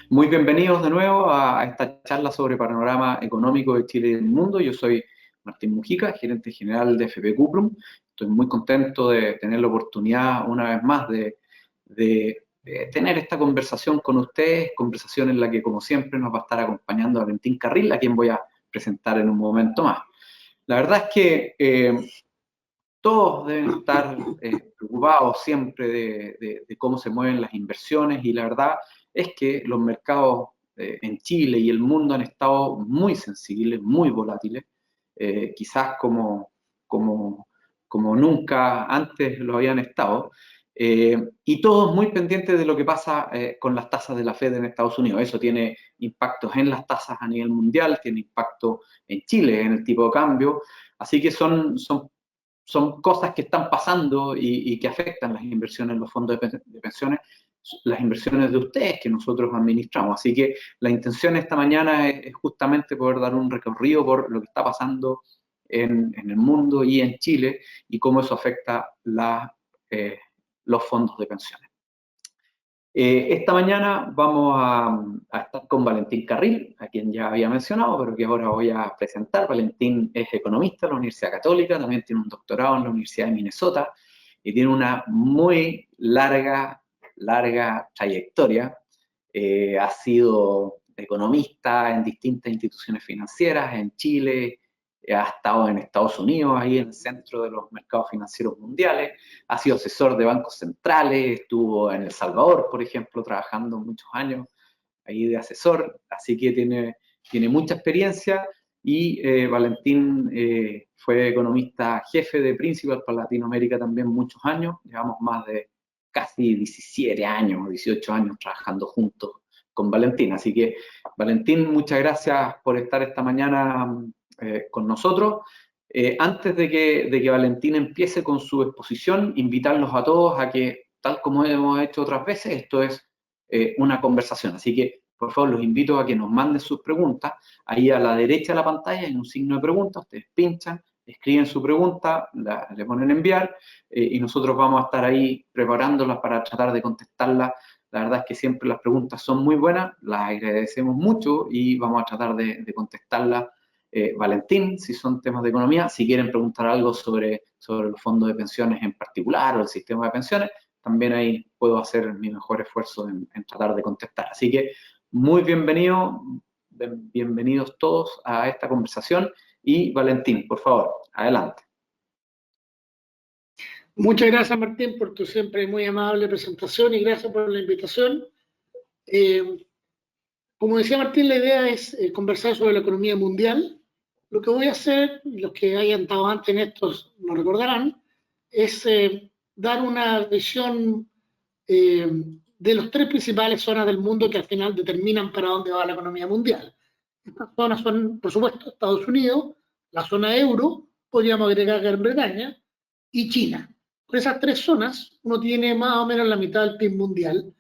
Muy bienvenidos de nuevo a esta charla sobre panorama económico de Chile y del mundo. Yo soy Martín Mujica, gerente general de FP Cuprum. Estoy muy contento de tener la oportunidad una vez más de tener esta conversación con ustedes, conversación en la que como siempre nos va a estar acompañando Valentín Carril, a quien voy a presentar en un momento más. La verdad es que todos deben estar preocupados siempre de cómo se mueven las inversiones y la verdad es que los mercados en Chile y el mundo han estado muy sensibles, muy volátiles, quizás como nunca antes lo habían estado, y todos muy pendientes de lo que pasa con las tasas de la Fed en Estados Unidos. Eso tiene impactos en las tasas a nivel mundial, tiene impacto en Chile, en el tipo de cambio, así que son cosas que están pasando y que afectan las inversiones en los fondos de pensiones, las inversiones de ustedes que nosotros administramos. Así que la intención esta mañana es justamente poder dar un recorrido por lo que está pasando en el mundo y en Chile y cómo eso afecta los fondos de pensiones. Esta mañana vamos a estar con Valentín Carril, a quien ya había mencionado, pero que ahora voy a presentar. Valentín es economista de la Universidad Católica, también tiene un doctorado en la Universidad de Minnesota y tiene una muy larga trayectoria. Ha sido economista en distintas instituciones financieras, en Chile, ha estado en Estados Unidos, ahí en el centro de los mercados financieros mundiales, ha sido asesor de bancos centrales, estuvo en El Salvador, por ejemplo, trabajando muchos años ahí de asesor, así que tiene mucha experiencia y Valentín fue economista jefe de Principal para Latinoamérica también muchos años, llevamos más de casi 17 años, 18 años trabajando juntos con Valentín, así que Valentín, muchas gracias por estar esta mañana con nosotros. Antes de que Valentín empiece con su exposición, invitarlos a todos a que, tal como hemos hecho otras veces, esto es una conversación. Así que, por favor, los invito a que nos manden sus preguntas. Ahí a la derecha de la pantalla hay un signo de pregunta, ustedes pinchan, escriben su pregunta, le ponen enviar y nosotros vamos a estar ahí preparándolas para tratar de contestarlas. La verdad es que siempre las preguntas son muy buenas, las agradecemos mucho y vamos a tratar de contestarlas. Valentín, si son temas de economía, si quieren preguntar algo sobre los fondos de pensiones en particular o el sistema de pensiones, también ahí puedo hacer mi mejor esfuerzo en tratar de contestar. Así que muy bienvenidos todos a esta conversación y Valentín, por favor, adelante. Muchas gracias, Martín, por tu siempre muy amable presentación y gracias por la invitación. Como decía Martín, la idea es conversar sobre la economía mundial. Lo que voy a hacer, los que hayan estado antes en estos lo recordarán, es dar una visión de las tres principales zonas del mundo que al final determinan para dónde va la economía mundial. Estas zonas son, por supuesto, Estados Unidos, la zona euro, podríamos agregar Gran Bretaña, y China. Con esas tres zonas uno tiene más o menos la mitad del PIB mundial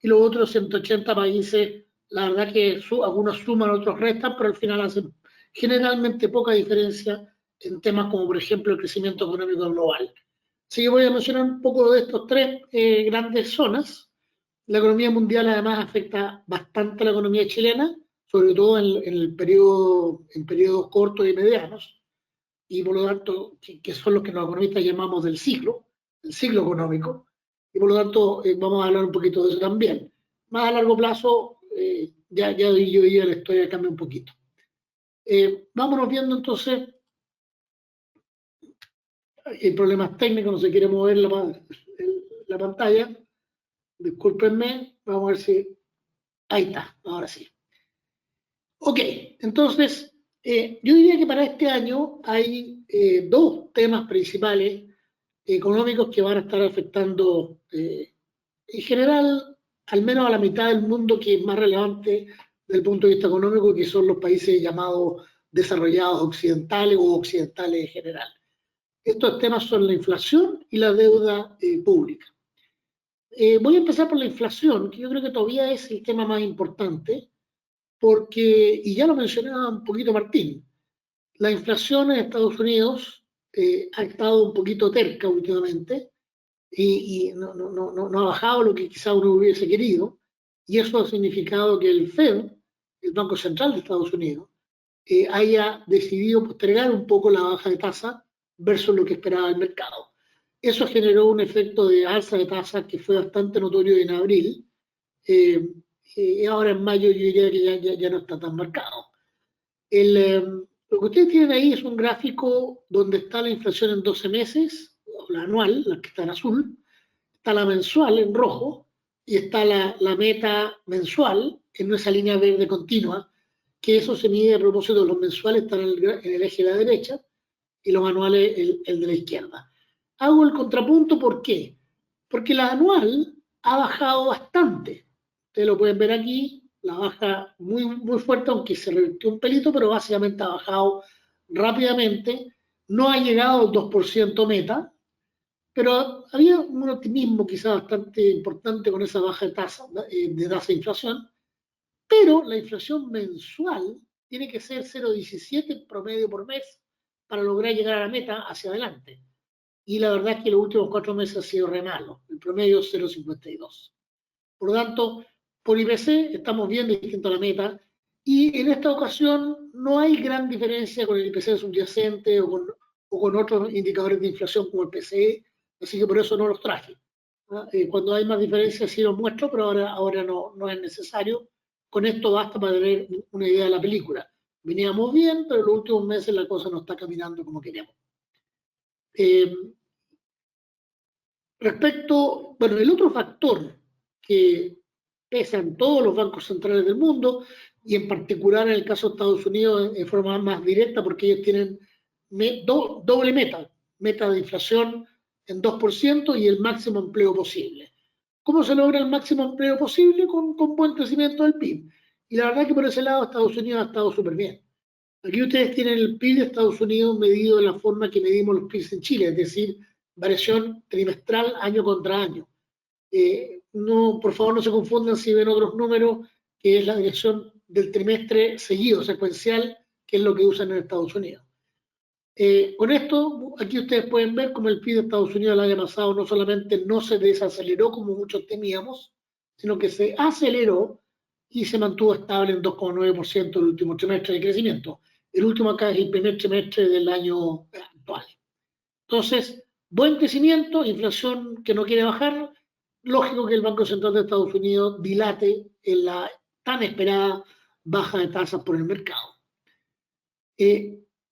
y los otros 180 países, la verdad que algunos suman, otros restan, pero al final hacen generalmente poca diferencia en temas como, por ejemplo, el crecimiento económico global. Así que voy a mencionar un poco de estos tres grandes zonas. La economía mundial además afecta bastante a la economía chilena, sobre todo en periodos cortos y medianos, y por lo tanto, que son los que los economistas llamamos del ciclo, el ciclo económico, y por lo tanto vamos a hablar un poquito de eso también. Más a largo plazo, ya yo ya la historia cambia un poquito. Vámonos viendo entonces, hay problemas técnicos, no se quiere mover la pantalla, discúlpenme, vamos a ver si, ahí está, ahora sí. Ok, entonces, yo diría que para este año hay dos temas principales económicos que van a estar afectando en general al menos a la mitad del mundo que es más relevante desde el punto de vista económico, que son los países llamados desarrollados occidentales o occidentales en general. Estos temas son la inflación y la deuda pública. Voy a empezar por la inflación, que yo creo que todavía es el tema más importante, porque, y ya lo mencionaba un poquito Martín, la inflación en Estados Unidos ha estado un poquito terca últimamente y no ha bajado lo que quizá uno hubiese querido. y eso ha significado que el Fed, el Banco Central de Estados Unidos, haya decidido postergar un poco la baja de tasa versus lo que esperaba el mercado. Eso generó un efecto de alza de tasas que fue bastante notorio en abril, y ahora en mayo yo diría que ya no está tan marcado. Lo que ustedes tienen ahí es un gráfico donde está la inflación en 12 meses, la anual, la que está en azul, está la mensual en rojo y está la meta mensual en esa línea verde continua, que eso se mide a propósito, los mensuales están en el eje de la derecha y los anuales el de la izquierda. Hago el contrapunto, ¿por qué? Porque la anual ha bajado bastante. Ustedes lo pueden ver aquí, la baja muy, muy fuerte, aunque se revirtió un pelito, pero básicamente ha bajado rápidamente. No ha llegado al 2% meta, pero había un optimismo quizá bastante importante con esa baja de tasa de inflación, pero la inflación mensual tiene que ser 0,17 promedio por mes para lograr llegar a la meta hacia adelante. Y la verdad es que los últimos 4 meses ha sido re malo, el promedio es 0,52. Por lo tanto, por IPC estamos bien distinto a la meta, y en esta ocasión no hay gran diferencia con el IPC subyacente o con otros indicadores de inflación como el PCE, así que por eso no los traje. Cuando hay más diferencias sí los muestro, pero ahora no es necesario. Con esto basta para tener una idea de la película. Veníamos bien, pero en los últimos meses la cosa no está caminando como queremos. Respecto, bueno, el otro factor que pesa en todos los bancos centrales del mundo, y en particular en el caso de Estados Unidos en forma más directa, porque ellos tienen doble meta de inflación en 2% y el máximo empleo posible. ¿Cómo se logra el máximo empleo posible? Con buen crecimiento del PIB. Y la verdad es que por ese lado Estados Unidos ha estado súper bien. Aquí ustedes tienen el PIB de Estados Unidos medido de la forma que medimos los PIBs en Chile, es decir, variación trimestral año contra año. No, por favor, no se confundan si ven otros números, que es la dirección del trimestre seguido, secuencial, que es lo que usan en Estados Unidos. Con esto, aquí ustedes pueden ver cómo el PIB de Estados Unidos el año pasado no solamente no se desaceleró como muchos temíamos, sino que se aceleró y se mantuvo estable en 2,9% el último trimestre de crecimiento. El último acá es el primer trimestre del año actual. Entonces, buen crecimiento, inflación que no quiere bajar, lógico que el Banco Central de Estados Unidos dilate en la tan esperada baja de tasas por el mercado.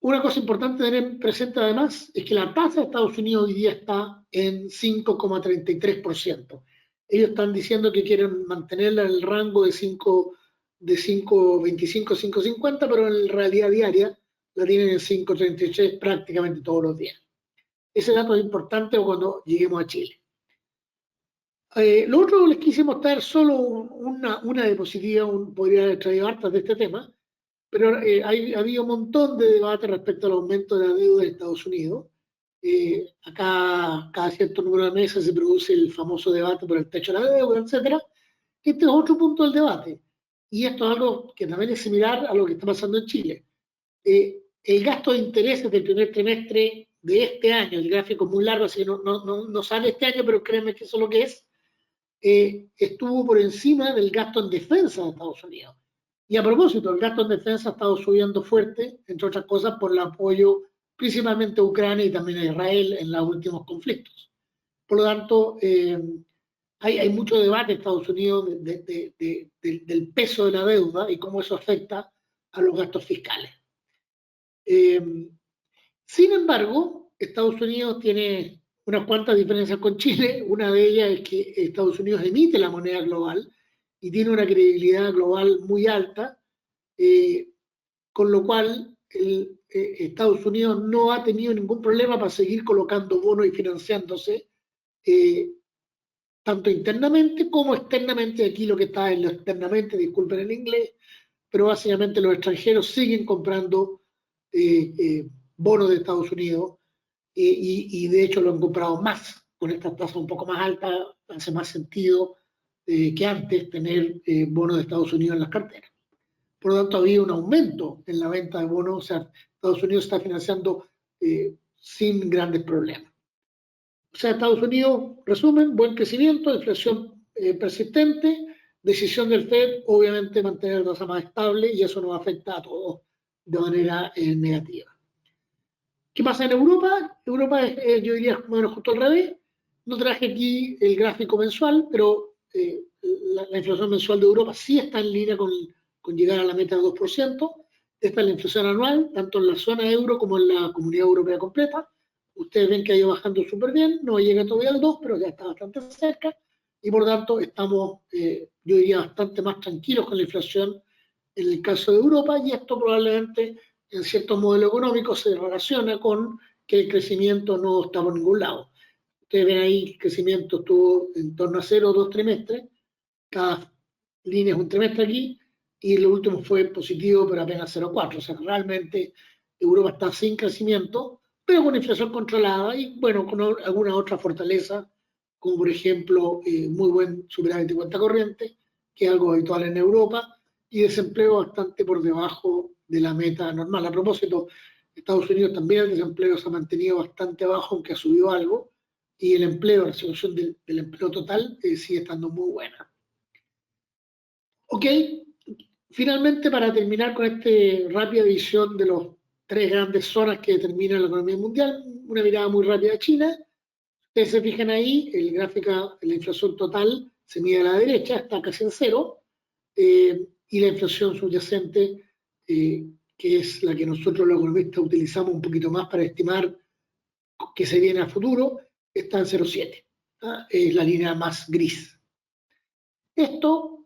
Una cosa importante tener presente además es que la tasa de Estados Unidos hoy día está en 5,33%. Ellos están diciendo que quieren mantenerla en el rango de 5,25, 5,50, pero en realidad diaria la tienen en 5,33 prácticamente todos los días. Ese dato es importante cuando lleguemos a Chile. Lo otro les quise mostrar solo una diapositiva, podría haber traído hartas de este tema, pero había un montón de debate respecto al aumento de la deuda de Estados Unidos. Acá, cada cierto número de meses se produce el famoso debate por el techo de la deuda, etc. Este es otro punto del debate. Y esto es algo que también es similar a lo que está pasando en Chile. El gasto de intereses del primer trimestre de este año, el gráfico es muy largo, así que no sale este año, pero créanme que eso es lo que es, estuvo por encima del gasto en defensa de Estados Unidos. Y a propósito, el gasto en defensa ha estado subiendo fuerte, entre otras cosas, por el apoyo principalmente a Ucrania y también a Israel en los últimos conflictos. Por lo tanto, hay mucho debate en Estados Unidos del peso de la deuda y cómo eso afecta a los gastos fiscales. Sin embargo, Estados Unidos tiene unas cuantas diferencias con Chile. Una de ellas es que Estados Unidos emite la moneda global y tiene una credibilidad global muy alta, con lo cual Estados Unidos no ha tenido ningún problema para seguir colocando bonos y financiándose, tanto internamente como externamente. Aquí lo que está en lo externamente, disculpen el inglés, pero básicamente los extranjeros siguen comprando bonos de Estados Unidos, y de hecho lo han comprado más con estas tasas un poco más altas. Hace más sentido que antes tener bonos de Estados Unidos en las carteras. Por lo tanto, había un aumento en la venta de bonos, o sea, Estados Unidos está financiando sin grandes problemas. O sea, Estados Unidos, resumen, buen crecimiento, inflación persistente, decisión del FED, obviamente mantener la tasa más estable y eso nos afecta a todos de manera negativa. ¿Qué pasa en Europa? Europa es, yo diría, más o menos justo al revés. No traje aquí el gráfico mensual, pero la inflación mensual de Europa sí está en línea con llegar a la meta del 2%. Esta es la inflación anual, tanto en la zona euro como en la Comunidad Europea completa. Ustedes ven que ha ido bajando súper bien, no llega todavía al 2, pero ya está bastante cerca. Y por tanto estamos, yo diría, bastante más tranquilos con la inflación en el caso de Europa, y esto probablemente en ciertos modelos económicos se relaciona con que el crecimiento no está por ningún lado. Ustedes ven ahí, el crecimiento estuvo en torno a 0 o 2 trimestres, cada línea es un trimestre aquí, y el último fue positivo, pero apenas 0,4. O sea, realmente Europa está sin crecimiento, pero con inflación controlada y, bueno, con alguna otra fortaleza, como por ejemplo, muy buen superávit de cuenta corriente, que es algo habitual en Europa, y desempleo bastante por debajo de la meta normal. A propósito, Estados Unidos también el desempleo se ha mantenido bastante bajo, aunque ha subido algo, y el empleo, la situación del empleo total sigue estando muy buena. Ok, finalmente para terminar con esta rápida visión de las tres grandes zonas que determinan la economía mundial, una mirada muy rápida a China. Ustedes se fijan ahí, el gráfico, la inflación total se mide a la derecha, está casi en cero, y la inflación subyacente, que es la que nosotros los economistas utilizamos un poquito más para estimar que se viene a futuro, está en 0,7. Es la línea más gris. Esto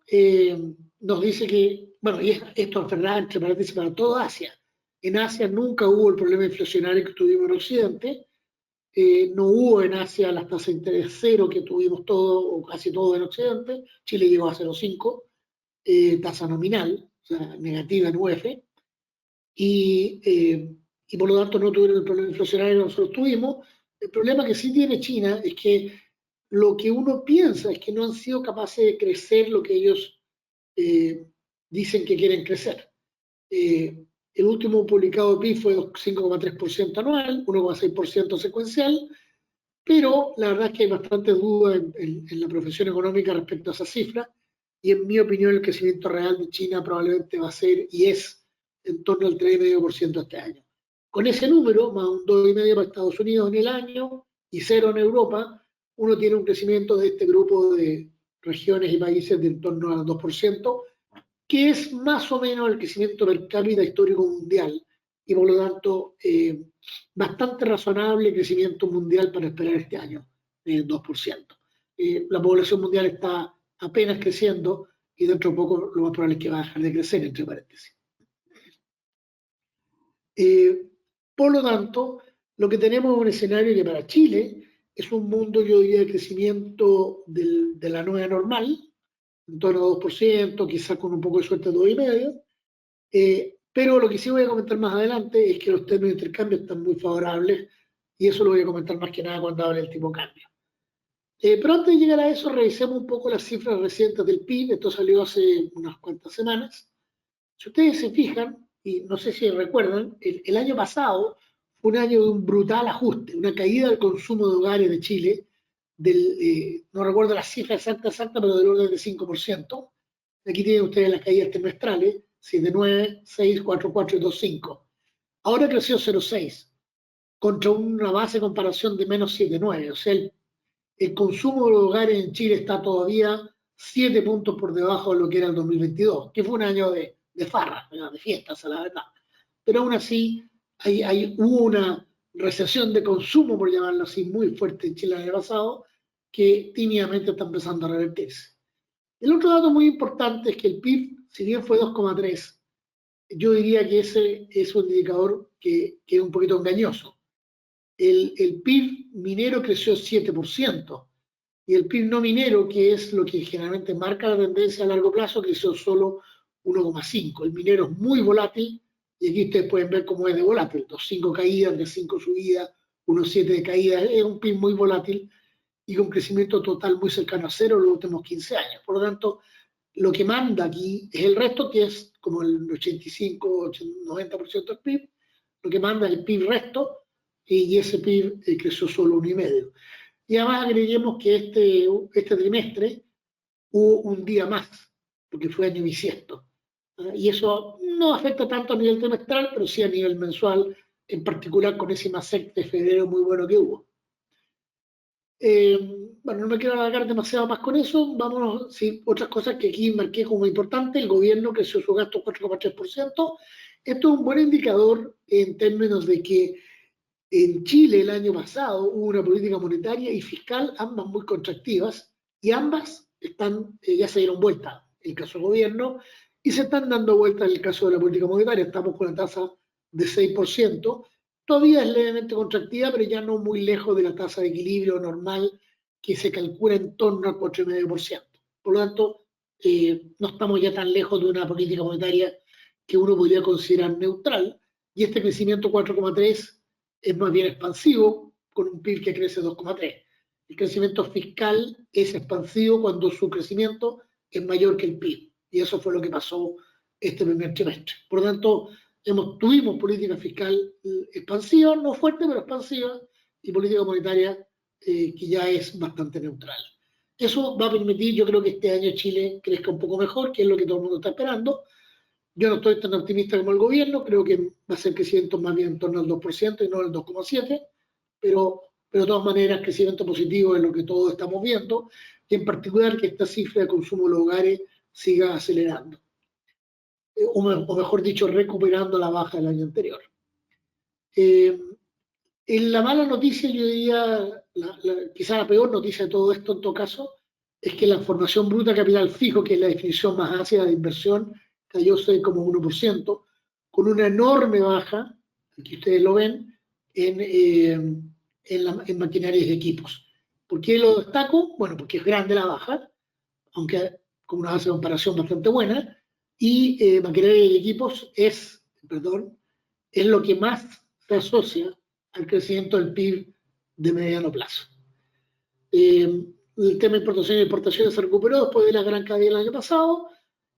nos dice que, bueno, y esto es verdad, entre paréntesis, para toda Asia. En Asia nunca hubo el problema inflacionario que tuvimos en Occidente, no hubo en Asia las tasas de interés cero que tuvimos todo o casi todo en Occidente. Chile llegó a 0,5, tasa nominal, o sea, negativa en UF, y por lo tanto no tuvieron el problema inflacionario que nosotros tuvimos. El problema que sí tiene China es que lo que uno piensa es que no han sido capaces de crecer lo que ellos dicen que quieren crecer. El último publicado PIB fue 5,3% anual, 1,6% secuencial, pero la verdad es que hay bastantes dudas en la profesión económica respecto a esa cifra, y en mi opinión el crecimiento real de China probablemente va a ser y es en torno al 3,5% este año. Con ese número, más un 2,5% para Estados Unidos en el año y 0 en Europa, uno tiene un crecimiento de este grupo de regiones y países de en torno al 2%, que es más o menos el crecimiento per cápita histórico mundial, y por lo tanto bastante razonable crecimiento mundial para esperar este año, 2%. La población mundial está apenas creciendo y dentro de poco lo más probable es que va a dejar de crecer, entre paréntesis. Por lo tanto, lo que tenemos es un escenario que para Chile es un mundo, yo diría, de crecimiento de la nueva normal, en torno a 2%, quizás con un poco de suerte 2,5%, pero lo que sí voy a comentar más adelante es que los términos de intercambio están muy favorables, y eso lo voy a comentar más que nada cuando hable del tipo de cambio. Pero antes de llegar a eso, revisemos un poco las cifras recientes del PIB. Esto salió hace unas cuantas semanas. Si ustedes se fijan, y no sé si recuerdan, el año pasado fue un año de un brutal ajuste, una caída del consumo de hogares de Chile, no recuerdo la cifra exacta, pero del orden de 5%. Aquí tienen ustedes las caídas trimestrales, 7,9, 6, 4,4 y 2,5. Ahora creció 0,6, contra una base de comparación de menos 7,9. O sea, el consumo de los hogares en Chile está todavía 7 puntos por debajo de lo que era el 2022, que fue un año de farra, de fiestas, a la verdad. Pero aún así, hubo una recesión de consumo, por llamarlo así, muy fuerte en Chile el año pasado, que tímidamente está empezando a revertirse. El otro dato muy importante es que el PIB, si bien fue 2,3, yo diría que ese es un indicador que es un poquito engañoso. El PIB minero creció 7%, y el PIB no minero, que es lo que generalmente marca la tendencia a largo plazo, creció solo 1,5. El minero es muy volátil, y aquí ustedes pueden ver cómo es de volátil: 2,5 caídas, de 5 subidas, 1,7 de caídas. Es un PIB muy volátil y con crecimiento total muy cercano a cero en los últimos 15 años. Por lo tanto, lo que manda aquí es el resto, que es como el 85, 90% del PIB. Lo que manda es el PIB resto, y ese PIB creció solo 1,5. Y además agreguemos que este trimestre hubo un día más, porque fue año bisiesto. Y eso no afecta tanto a nivel trimestral, pero sí a nivel mensual, en particular con ese IMASEC de febrero muy bueno que hubo. Bueno, no me quiero alargar demasiado más con eso. Vámonos, sí, otras cosas que aquí marqué como importante. El gobierno creció su gasto 4,3%. Esto es un buen indicador en términos de que en Chile el año pasado hubo una política monetaria y fiscal, ambas muy contractivas, y ambas están, ya se dieron vuelta en el caso del gobierno y se están dando vuelta en el caso de la política monetaria. Estamos con la tasa de 6%. Todavía es levemente contractiva, pero ya no muy lejos de la tasa de equilibrio normal que se calcula en torno al 4,5%. Por lo tanto, no estamos ya tan lejos de una política monetaria que uno podría considerar neutral, y este crecimiento 4,3 es más bien expansivo, con un PIB que crece 2,3. El crecimiento fiscal es expansivo cuando su crecimiento es mayor que el PIB, y eso fue lo que pasó este primer trimestre. Por lo tanto, tuvimos política fiscal expansiva, no fuerte, pero expansiva, y política monetaria que ya es bastante neutral. Eso va a permitir, yo creo que este año Chile crezca un poco mejor, que es lo que todo el mundo está esperando. Yo no estoy tan optimista como el gobierno, creo que va a ser crecimiento más bien en torno al 2% y no al 2,7%, pero de todas maneras crecimiento positivo es lo que todos estamos viendo, y en particular que esta cifra de consumo de los hogares siga acelerando, o mejor dicho, recuperando la baja del año anterior. En la mala noticia, yo diría, quizá la peor noticia de todo esto en todo caso, es que la formación bruta de capital fijo, que es la definición más ácida de inversión, cayó 6,1%, con una enorme baja, aquí ustedes lo ven, en maquinarias y equipos. ¿Por qué lo destaco? Bueno, porque es grande la baja, aunque con una base de comparación bastante buena, y maquinarias y equipos es lo que más se asocia al crecimiento del PIB de mediano plazo. El tema de importaciones y exportaciones se recuperó después de la gran caída del año pasado,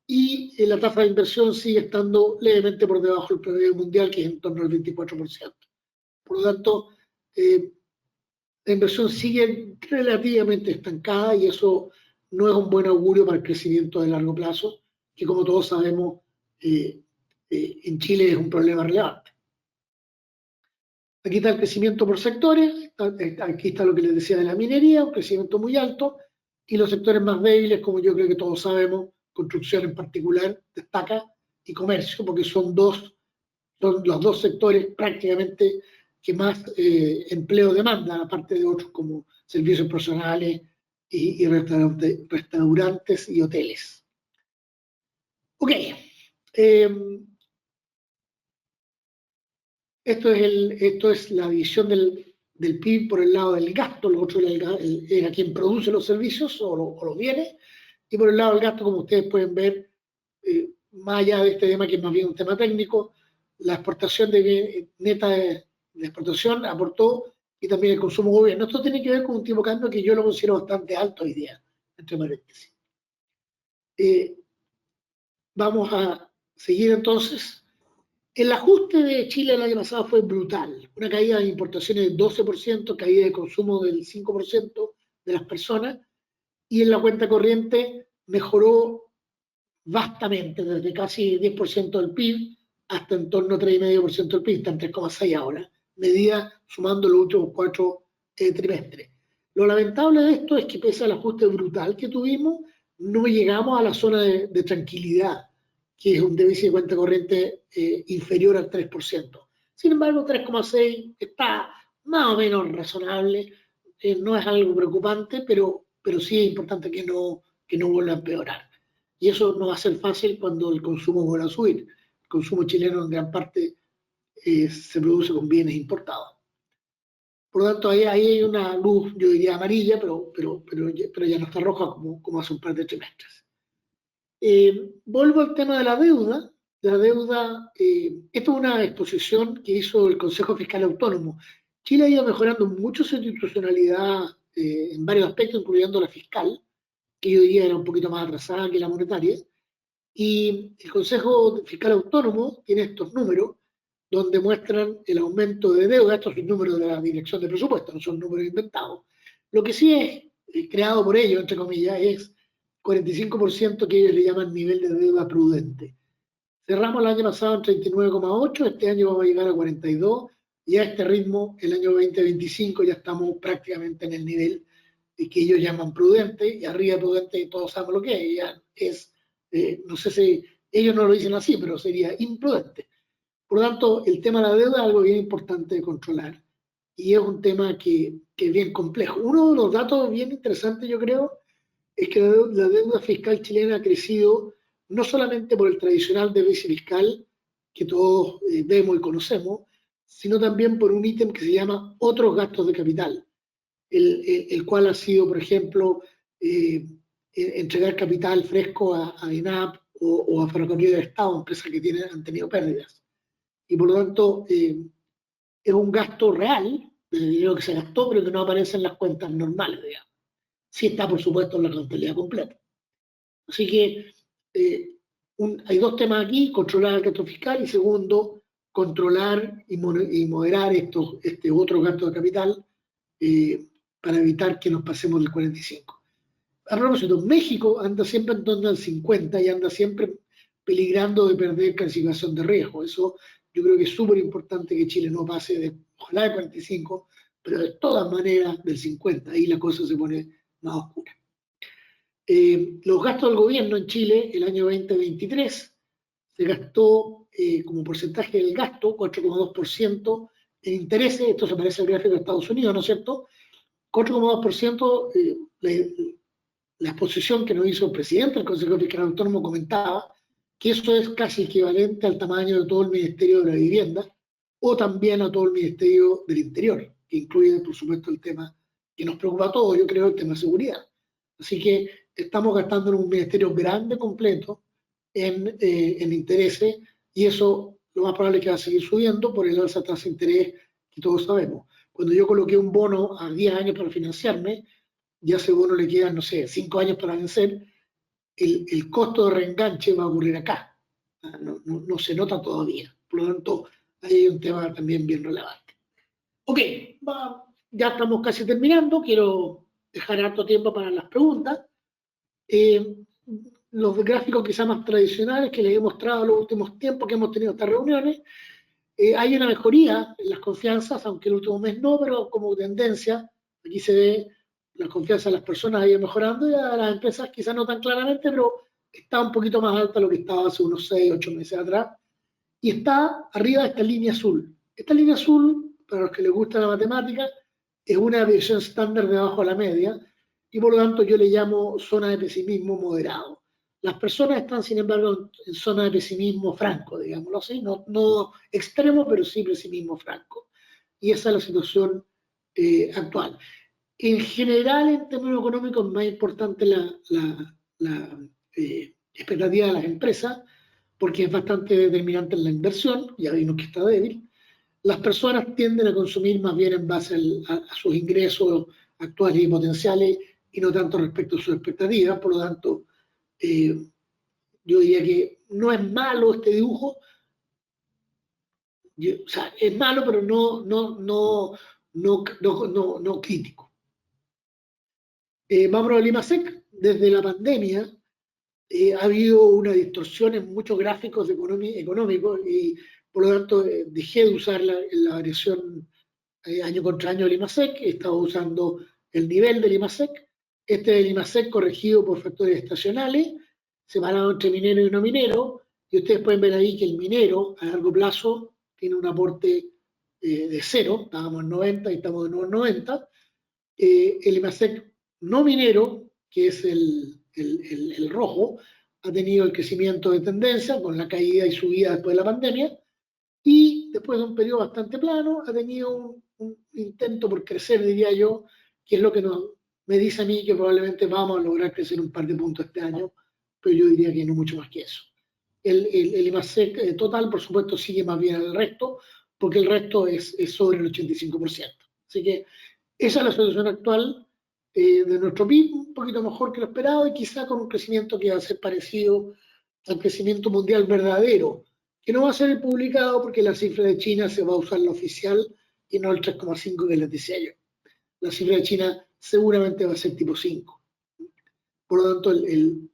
y la tasa de inversión sigue estando levemente por debajo del promedio mundial, que es en torno al 24%. Por lo tanto, la inversión sigue relativamente estancada, y eso no es un buen augurio para el crecimiento de largo plazo, que como todos sabemos, en Chile es un problema relevante. Aquí está el crecimiento por sectores, aquí está lo que les decía de la minería, un crecimiento muy alto, y los sectores más débiles, como yo creo que todos sabemos, construcción en particular, destaca, y comercio, porque son los dos sectores prácticamente que más empleo demandan, aparte de otros como servicios personales y restaurantes y hoteles. Ok. Esto es la división del PIB por el lado del gasto, lo otro era quien produce los servicios o los bienes, y por el lado del gasto, como ustedes pueden ver, más allá de este tema que es más bien un tema técnico, la exportación neta de exportación aportó, y también el consumo gobierno. Esto tiene que ver con un tipo de cambio que yo lo considero bastante alto hoy día, entre paréntesis. Vamos a seguir entonces. El ajuste de Chile el año pasado fue brutal, una caída de importaciones del 12%, caída de consumo del 5% de las personas, y en la cuenta corriente mejoró vastamente, desde casi 10% del PIB hasta en torno a 3,5% del PIB, está en 3,6 ahora, medida sumando los últimos 4 trimestres. Lo lamentable de esto es que pese al ajuste brutal que tuvimos, no llegamos a la zona de tranquilidad, que es un déficit de cuenta corriente inferior al 3%. Sin embargo, 3,6 está más o menos razonable, no es algo preocupante, pero sí es importante que no vuelva a empeorar. Y eso no va a ser fácil cuando el consumo vuelva a subir. El consumo chileno en gran parte se produce con bienes importados. Por lo tanto, ahí hay una luz, yo diría amarilla, pero ya no está roja como hace un par de trimestres. Vuelvo al tema de la deuda. Esto es una exposición que hizo el Consejo Fiscal Autónomo. Chile ha ido mejorando mucho su institucionalidad en varios aspectos, incluyendo la fiscal, que yo diría era un poquito más atrasada que la monetaria. Y el Consejo Fiscal Autónomo tiene estos números donde muestran el aumento de deuda. Estos son números de la Dirección de Presupuesto, no son números inventados. Lo que sí es creado por ellos, entre comillas, es 45% que ellos le llaman nivel de deuda prudente. Cerramos el año pasado en 39,8, este año vamos a llegar a 42, y a este ritmo, el año 2025 ya estamos prácticamente en el nivel que ellos llaman prudente, y arriba de prudente todos sabemos lo que es, ya es, no sé si ellos no lo dicen así, pero sería imprudente. Por lo tanto, el tema de la deuda es algo bien importante de controlar, y es un tema que es bien complejo. Uno de los datos bien interesantes, yo creo, es que la deuda fiscal chilena ha crecido no solamente por el tradicional déficit fiscal que todos vemos y conocemos, sino también por un ítem que se llama otros gastos de capital, el cual ha sido, por ejemplo, entregar capital fresco a INAP o a Ferrocarril del Estado, empresas que han tenido pérdidas. Y por lo tanto, es un gasto real, del dinero que se gastó, pero que no aparece en las cuentas normales, digamos. Sí está, por supuesto, en la contabilidad completa. Así que hay dos temas aquí: controlar el gasto fiscal, y segundo, controlar y moderar este otro gasto de capital para evitar que nos pasemos del 45. A propósito, México anda siempre en torno al 50 y anda siempre peligrando de perder calificación de riesgo. Eso yo creo que es súper importante, que Chile no pase ojalá de 45, pero de todas maneras del 50. Ahí la cosa se pone más oscura. Los gastos del gobierno en Chile el año 2023 se gastó como porcentaje del gasto 4,2% en intereses. Esto se parece al gráfico de Estados Unidos, ¿no es cierto? 4,2%. La exposición que nos hizo el presidente del Consejo Fiscal Autónomo comentaba que eso es casi equivalente al tamaño de todo el Ministerio de la Vivienda, o también a todo el Ministerio del Interior, que incluye, por supuesto, el tema que nos preocupa a todos, yo creo, el tema de seguridad. Así que estamos gastando en un ministerio grande, completo, en intereses, y eso lo más probable es que va a seguir subiendo por el alza de tasa de interés que todos sabemos. Cuando yo coloqué un bono a 10 años para financiarme, ya a ese bono le quedan, no sé, 5 años para vencer, el costo de reenganche va a ocurrir acá. No se nota todavía. Por lo tanto, ahí hay un tema también bien relevante. Ok, ya estamos casi terminando. Quiero dejar harto tiempo para las preguntas. Los gráficos quizás más tradicionales que les he mostrado en los últimos tiempos que hemos tenido estas reuniones, hay una mejoría en las confianzas, aunque el último mes no, pero como tendencia, aquí se ve la confianza de las personas ha ido mejorando, y a las empresas quizás no tan claramente, pero está un poquito más alta de lo que estaba hace unos 6, 8 meses atrás, y está arriba de esta línea azul. Esta línea azul, para los que les gusta la matemática, es una visión estándar debajo de la media, y por lo tanto yo le llamo zona de pesimismo moderado. Las personas están, sin embargo, en zona de pesimismo franco, digámoslo así, no extremo, pero sí pesimismo franco. Y esa es la situación actual. En general, en términos económicos, es más importante la expectativa de las empresas, porque es bastante determinante en la inversión, ya vimos que está débil. Las personas tienden a consumir más bien en base a sus ingresos actuales y potenciales, y no tanto respecto a sus expectativas. Por lo tanto, yo diría que no es malo este dibujo. O sea, es malo, pero no crítico. Vamos al IMASEC. Desde la pandemia ha habido una distorsión en muchos gráficos económicos, y por lo tanto dejé de usar la variación año contra año del IMASEC. He estado usando el nivel del IMASEC. Este es el IMASEC corregido por factores estacionales, separado entre minero y no minero, y ustedes pueden ver ahí que el minero a largo plazo tiene un aporte de 0, estábamos en 90 y estamos de nuevo en 90. El IMASEC no minero, que es el rojo, ha tenido el crecimiento de tendencia con la caída y subida después de la pandemia, y después de un periodo bastante plano ha tenido un intento por crecer, diría yo, que es lo que me dice a mí que probablemente vamos a lograr crecer un par de puntos este año, pero yo diría que no mucho más que eso. El IMASEC total, por supuesto, sigue más bien al resto, porque el resto es sobre el 85%. Así que esa es la situación actual de nuestro PIB, un poquito mejor que lo esperado, y quizá con un crecimiento que va a ser parecido al crecimiento mundial verdadero, que no va a ser publicado porque la cifra de China se va a usar la oficial y no el 3,5 que les decía yo. La cifra de China seguramente va a ser tipo 5. Por lo tanto,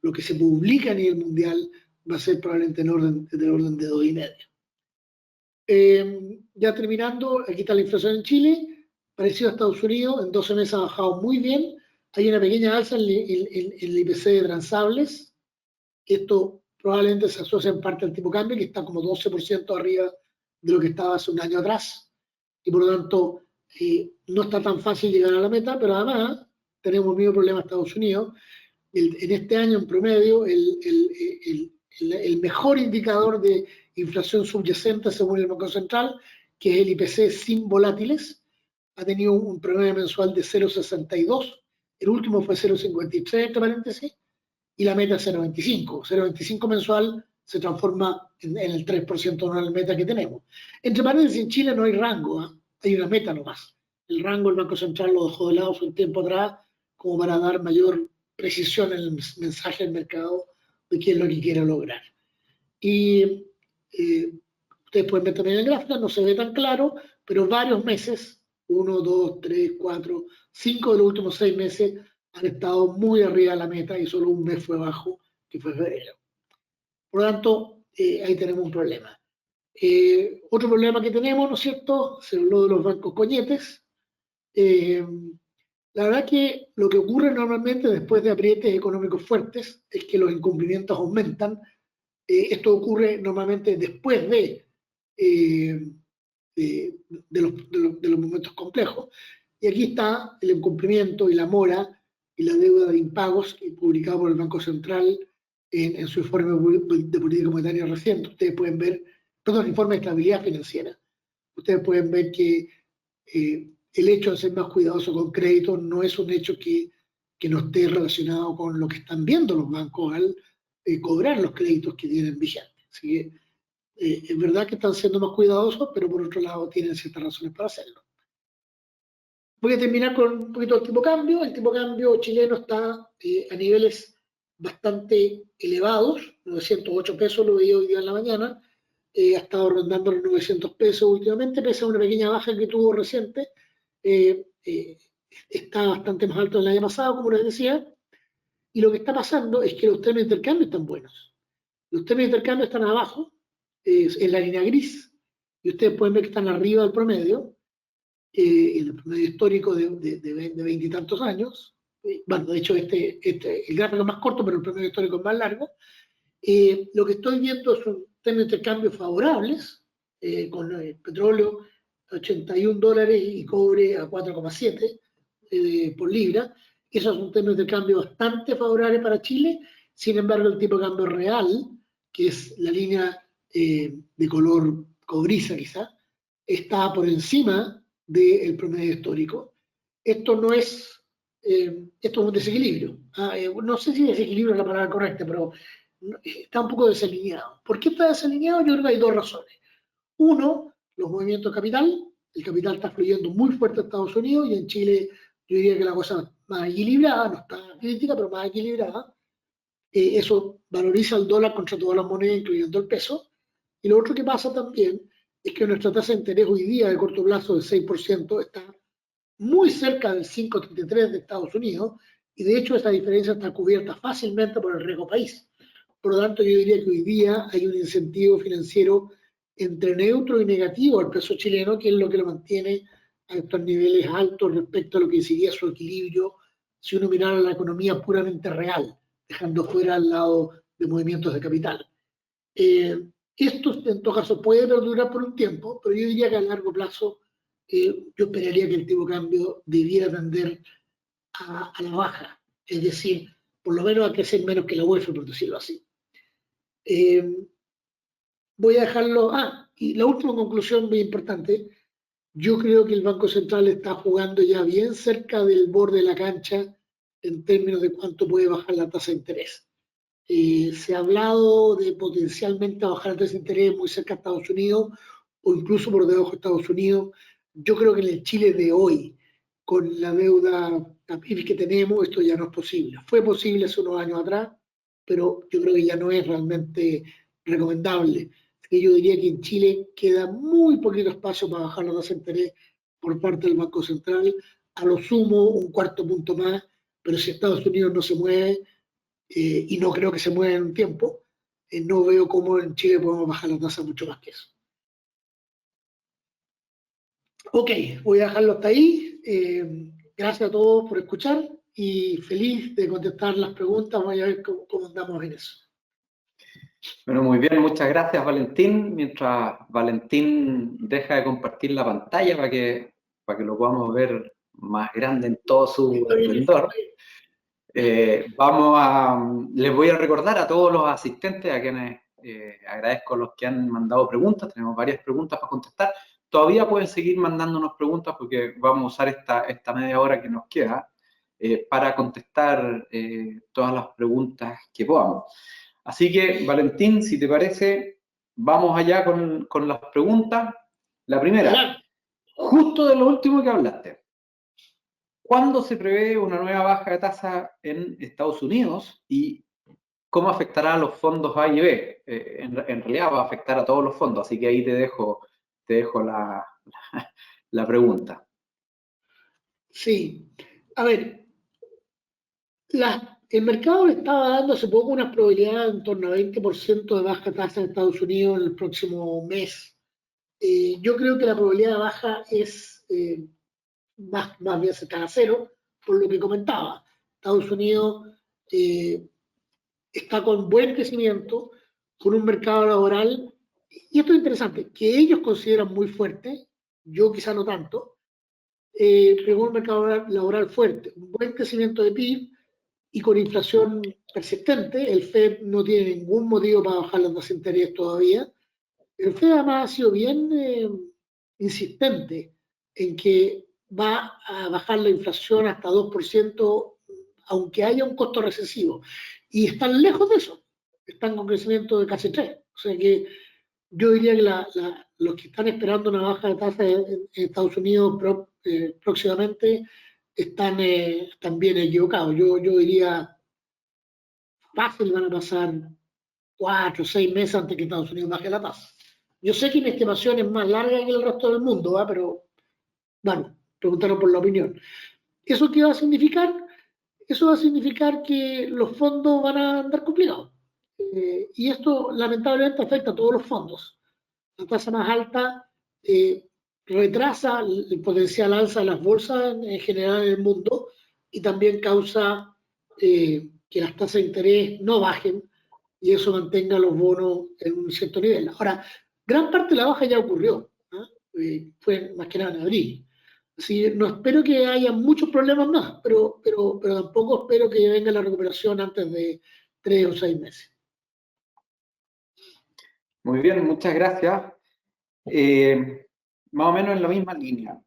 lo que se publica a nivel mundial va a ser probablemente del orden de 2,5. Ya terminando, aquí está la inflación en Chile, parecido a Estados Unidos, en 12 meses ha bajado muy bien. Hay una pequeña alza en el IPC de transables. Esto probablemente se asocia en parte al tipo de cambio, que está como 12% arriba de lo que estaba hace un año atrás. Y por lo tanto, no está tan fácil llegar a la meta, pero además tenemos el mismo problema en Estados Unidos. En este año, en promedio, el mejor indicador de inflación subyacente, según el Banco Central, que es el IPC sin volátiles, ha tenido un promedio mensual de 0,62. El último fue 0,53, entre paréntesis, y la meta es 0,25. 0,25 mensual se transforma en el 3% anual meta que tenemos. Entre paréntesis, en Chile no hay rango, ¿eh? Hay una meta nomás. El rango el Banco Central lo dejó de lado hace un tiempo atrás como para dar mayor precisión en el mensaje al mercado de qué es lo que quiere lograr. Y ustedes pueden ver también en la gráfica, no se ve tan claro, pero varios meses, 1, 2, 3, 4, 5 de los últimos 6 meses han estado muy arriba de la meta y solo un mes fue bajo, que fue febrero. Por lo tanto, ahí tenemos un problema. Otro problema que tenemos, ¿no es cierto? Se habló de los bancos coñetes. La verdad que lo que ocurre normalmente después de aprietes económicos fuertes es que los incumplimientos aumentan. Esto ocurre normalmente después eh, de los momentos complejos. Y aquí está el incumplimiento y la mora y la deuda de impagos publicado por el Banco Central en su informe de política monetaria reciente. Ustedes pueden ver, perdón, informe de estabilidad financiera. Ustedes pueden ver que el hecho de ser más cuidadoso con crédito no es un hecho que no esté relacionado con lo que están viendo los bancos al cobrar los créditos que tienen vigentes. Así que es verdad que están siendo más cuidadosos, pero por otro lado tienen ciertas razones para hacerlo. Voy a terminar con un poquito del tipo de cambio. El tipo de cambio chileno está a niveles bastante elevados, 908 pesos, lo veía hoy día en la mañana, ha estado rondando los 900 pesos últimamente, pese a una pequeña baja que tuvo reciente, está bastante más alto del año pasado, como les decía, y lo que está pasando es que los términos de intercambio están buenos. Los términos de intercambio están abajo, en la línea gris, y ustedes pueden ver que están arriba del promedio, el promedio histórico de 20 y tantos años. Bueno, de hecho, el gráfico es más corto, pero el promedio histórico es más largo. Lo que estoy viendo son términos de intercambio favorables, con el petróleo a $81 y cobre a 4,7 por libra. Esos son términos de cambio bastante favorables para Chile. Sin embargo, el tipo de cambio real, que es la línea de color cobriza quizá, está por encima del promedio histórico. Esto no es, esto es un desequilibrio. No sé si desequilibrio es la palabra correcta, pero está un poco desalineado. ¿Por qué está desalineado? Yo creo que hay dos razones. Uno, los movimientos de capital. El capital está fluyendo muy fuerte a Estados Unidos y en Chile yo diría que la cosa más equilibrada, no está crítica, pero más equilibrada. Eso valoriza el dólar contra todas las monedas, incluyendo el peso. Y lo otro que pasa también es que nuestra tasa de interés hoy día de corto plazo del 6% está muy cerca del 5,33 de Estados Unidos y de hecho esa diferencia está cubierta fácilmente por el riesgo país. Por lo tanto, yo diría que hoy día hay un incentivo financiero entre neutro y negativo al peso chileno, que es lo que lo mantiene a estos niveles altos respecto a lo que sería su equilibrio si uno mirara la economía puramente real, dejando fuera al lado de movimientos de capital. Esto en todo caso puede perdurar por un tiempo, pero yo diría que a largo plazo yo esperaría que el tipo de cambio debiera tender a la baja, es decir, por lo menos a crecer menos que la UEF, por decirlo así. Voy a dejarlo. Y la última conclusión muy importante. Yo creo que el Banco Central está jugando ya bien cerca del borde de la cancha en términos de cuánto puede bajar la tasa de interés. Se ha hablado de potencialmente bajar la tasa de interés muy cerca de Estados Unidos o incluso por debajo de Estados Unidos. Yo creo que en el Chile de hoy, con la deuda que tenemos, esto ya no es posible. Fue posible hace unos años atrás, pero yo creo que ya no es realmente recomendable. Y yo diría que en Chile queda muy poquito espacio para bajar la tasa de interés por parte del Banco Central, a lo sumo un cuarto punto más, pero si Estados Unidos no se mueve, y no creo que se mueva en un tiempo, no veo cómo en Chile podemos bajar la tasa mucho más que eso. Ok, voy a dejarlo hasta ahí. Gracias a todos por escuchar y feliz de contestar las preguntas. Vamos a ver cómo andamos en eso. Bueno, muy bien, muchas gracias, Valentín. Mientras Valentín deja de compartir la pantalla para que lo podamos ver más grande en todo su esplendor, les voy a recordar a todos los asistentes, a quienes agradezco a los que han mandado preguntas, tenemos varias preguntas para contestar. Todavía pueden seguir mandándonos preguntas porque vamos a usar esta media hora que nos queda para contestar todas las preguntas que podamos. Así que, Valentín, si te parece, vamos allá con las preguntas. La primera, justo de lo último que hablaste. ¿Cuándo se prevé una nueva baja de tasa en Estados Unidos y cómo afectará a los fondos A y B? En realidad va a afectar a todos los fondos, así que ahí te dejo la pregunta. Sí, a ver, el mercado le estaba dando hace poco una probabilidad en torno a 20% de baja tasa en Estados Unidos en el próximo mes. Yo creo que la probabilidad de baja es más bien cercana a cero, por lo que comentaba. Estados Unidos está con buen crecimiento, con un mercado laboral, y esto es interesante, que ellos consideran muy fuerte, yo quizá no tanto, pero con un mercado laboral fuerte, un buen crecimiento de PIB y con inflación persistente. El FED no tiene ningún motivo para bajar las tasas de interés todavía. El FED además ha sido bien insistente en que va a bajar la inflación hasta 2%, aunque haya un costo recesivo. Y están lejos de eso, están con crecimiento de casi 3. O sea que yo diría que los que están esperando una baja de tasa en Estados Unidos próximamente están bien equivocados. Yo diría fácil van a pasar 4 o 6 meses antes que Estados Unidos baje la tasa. Yo sé que mi estimación es más larga que el resto del mundo, ¿va? Pero bueno, preguntaron por la opinión. ¿Eso qué va a significar? Eso va a significar que los fondos van a andar complicados. Y esto lamentablemente afecta a todos los fondos. La tasa más alta retrasa el potencial alza de las bolsas en general en el mundo y también causa que las tasas de interés no bajen y eso mantenga los bonos en un cierto nivel. Ahora, gran parte de la baja ya ocurrió, ¿no? Fue más que nada en abril. Así, no espero que haya muchos problemas más, pero tampoco espero que venga la recuperación antes de 3 o 6 meses. Muy bien, muchas gracias. Más o menos en la misma línea.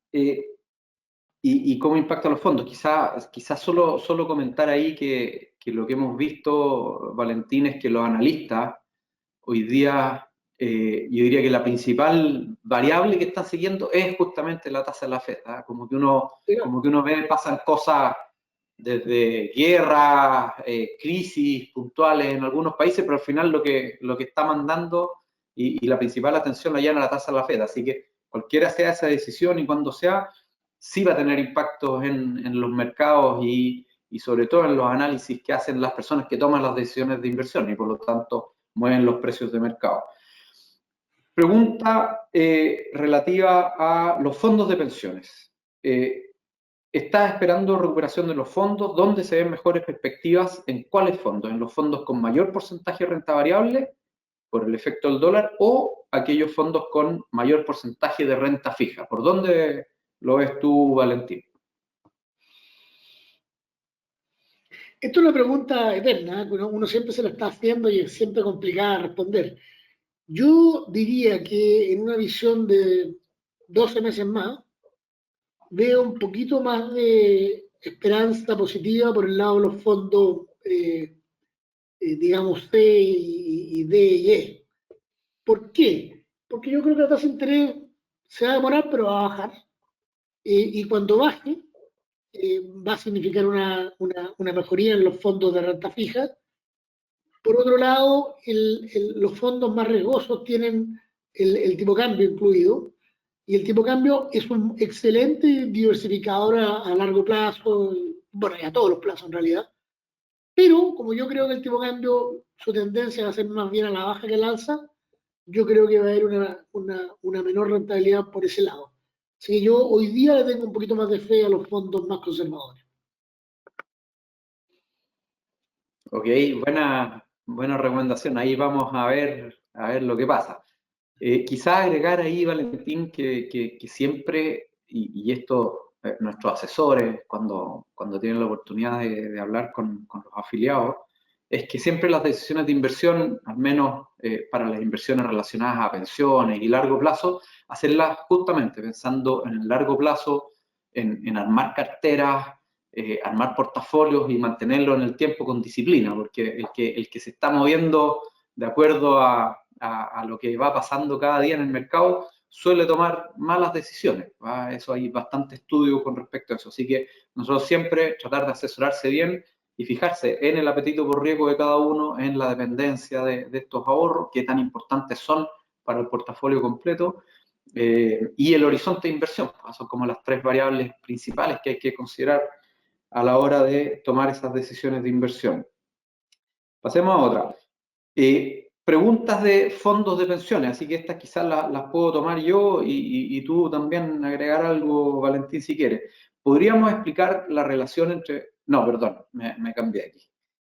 Y cómo impacta los fondos. Quizás solo comentar ahí que lo que hemos visto, Valentín, es que los analistas hoy día, yo diría que la principal variable que están siguiendo es justamente la tasa de la FED. ¿Ah? Como que uno ve, pasan cosas desde guerras, crisis puntuales en algunos países, pero al final lo que está mandando y la principal atención la llevan a la tasa de la FED. Así que cualquiera sea esa decisión y cuando sea, sí va a tener impactos en los mercados y sobre todo en los análisis que hacen las personas que toman las decisiones de inversión y por lo tanto mueven los precios de mercado. Pregunta relativa a los fondos de pensiones. ¿Estás esperando recuperación de los fondos? ¿Dónde se ven mejores perspectivas? ¿En cuáles fondos? ¿En los fondos con mayor porcentaje de renta variable por el efecto del dólar o aquellos fondos con mayor porcentaje de renta fija? ¿Por dónde lo ves tú, Valentín? Esto es una pregunta eterna, ¿eh? Uno siempre se la está haciendo y es siempre complicada de responder. Yo diría que en una visión de 12 meses más, veo un poquito más de esperanza positiva por el lado de los fondos, digamos, C y D y E. ¿Por qué? Porque yo creo que la tasa de interés se va a demorar, pero va a bajar. Y cuando baje, va a significar una mejoría en los fondos de renta fija. Por otro lado, los fondos más riesgosos tienen el tipo de cambio incluido, y el tipo de cambio es un excelente diversificador a largo plazo, bueno, y a todos los plazos en realidad, Pero como yo creo que el tipo de cambio, su tendencia va a ser más bien a la baja que al alza, yo creo que va a haber una menor rentabilidad por ese lado. Así que yo hoy día le tengo un poquito más de fe a los fondos más conservadores. Ok, buena recomendación. Ahí vamos a ver lo que pasa. Quizá agregar ahí, Valentín, que siempre, y esto nuestros asesores, cuando tienen la oportunidad de hablar con los afiliados, es que siempre las decisiones de inversión, al menos para las inversiones relacionadas a pensiones y largo plazo, hacerlas justamente pensando en el largo plazo, en armar carteras, armar portafolios y mantenerlo en el tiempo con disciplina, porque el que se está moviendo de acuerdo a lo que va pasando cada día en el mercado, suele tomar malas decisiones. ¿Va? Eso hay bastante estudio con respecto a eso. Así que nosotros siempre tratar de asesorarse bien y fijarse en el apetito por riesgo de cada uno, en la dependencia de estos ahorros, qué tan importantes son para el portafolio completo, y el horizonte de inversión. Son como las tres variables principales que hay que considerar a la hora de tomar esas decisiones de inversión. Pasemos a otra. Preguntas de fondos de pensiones, así que estas quizás las puedo tomar yo y tú también agregar algo, Valentín, si quieres. ¿Podríamos explicar la relación entre... No, perdón, me cambié aquí.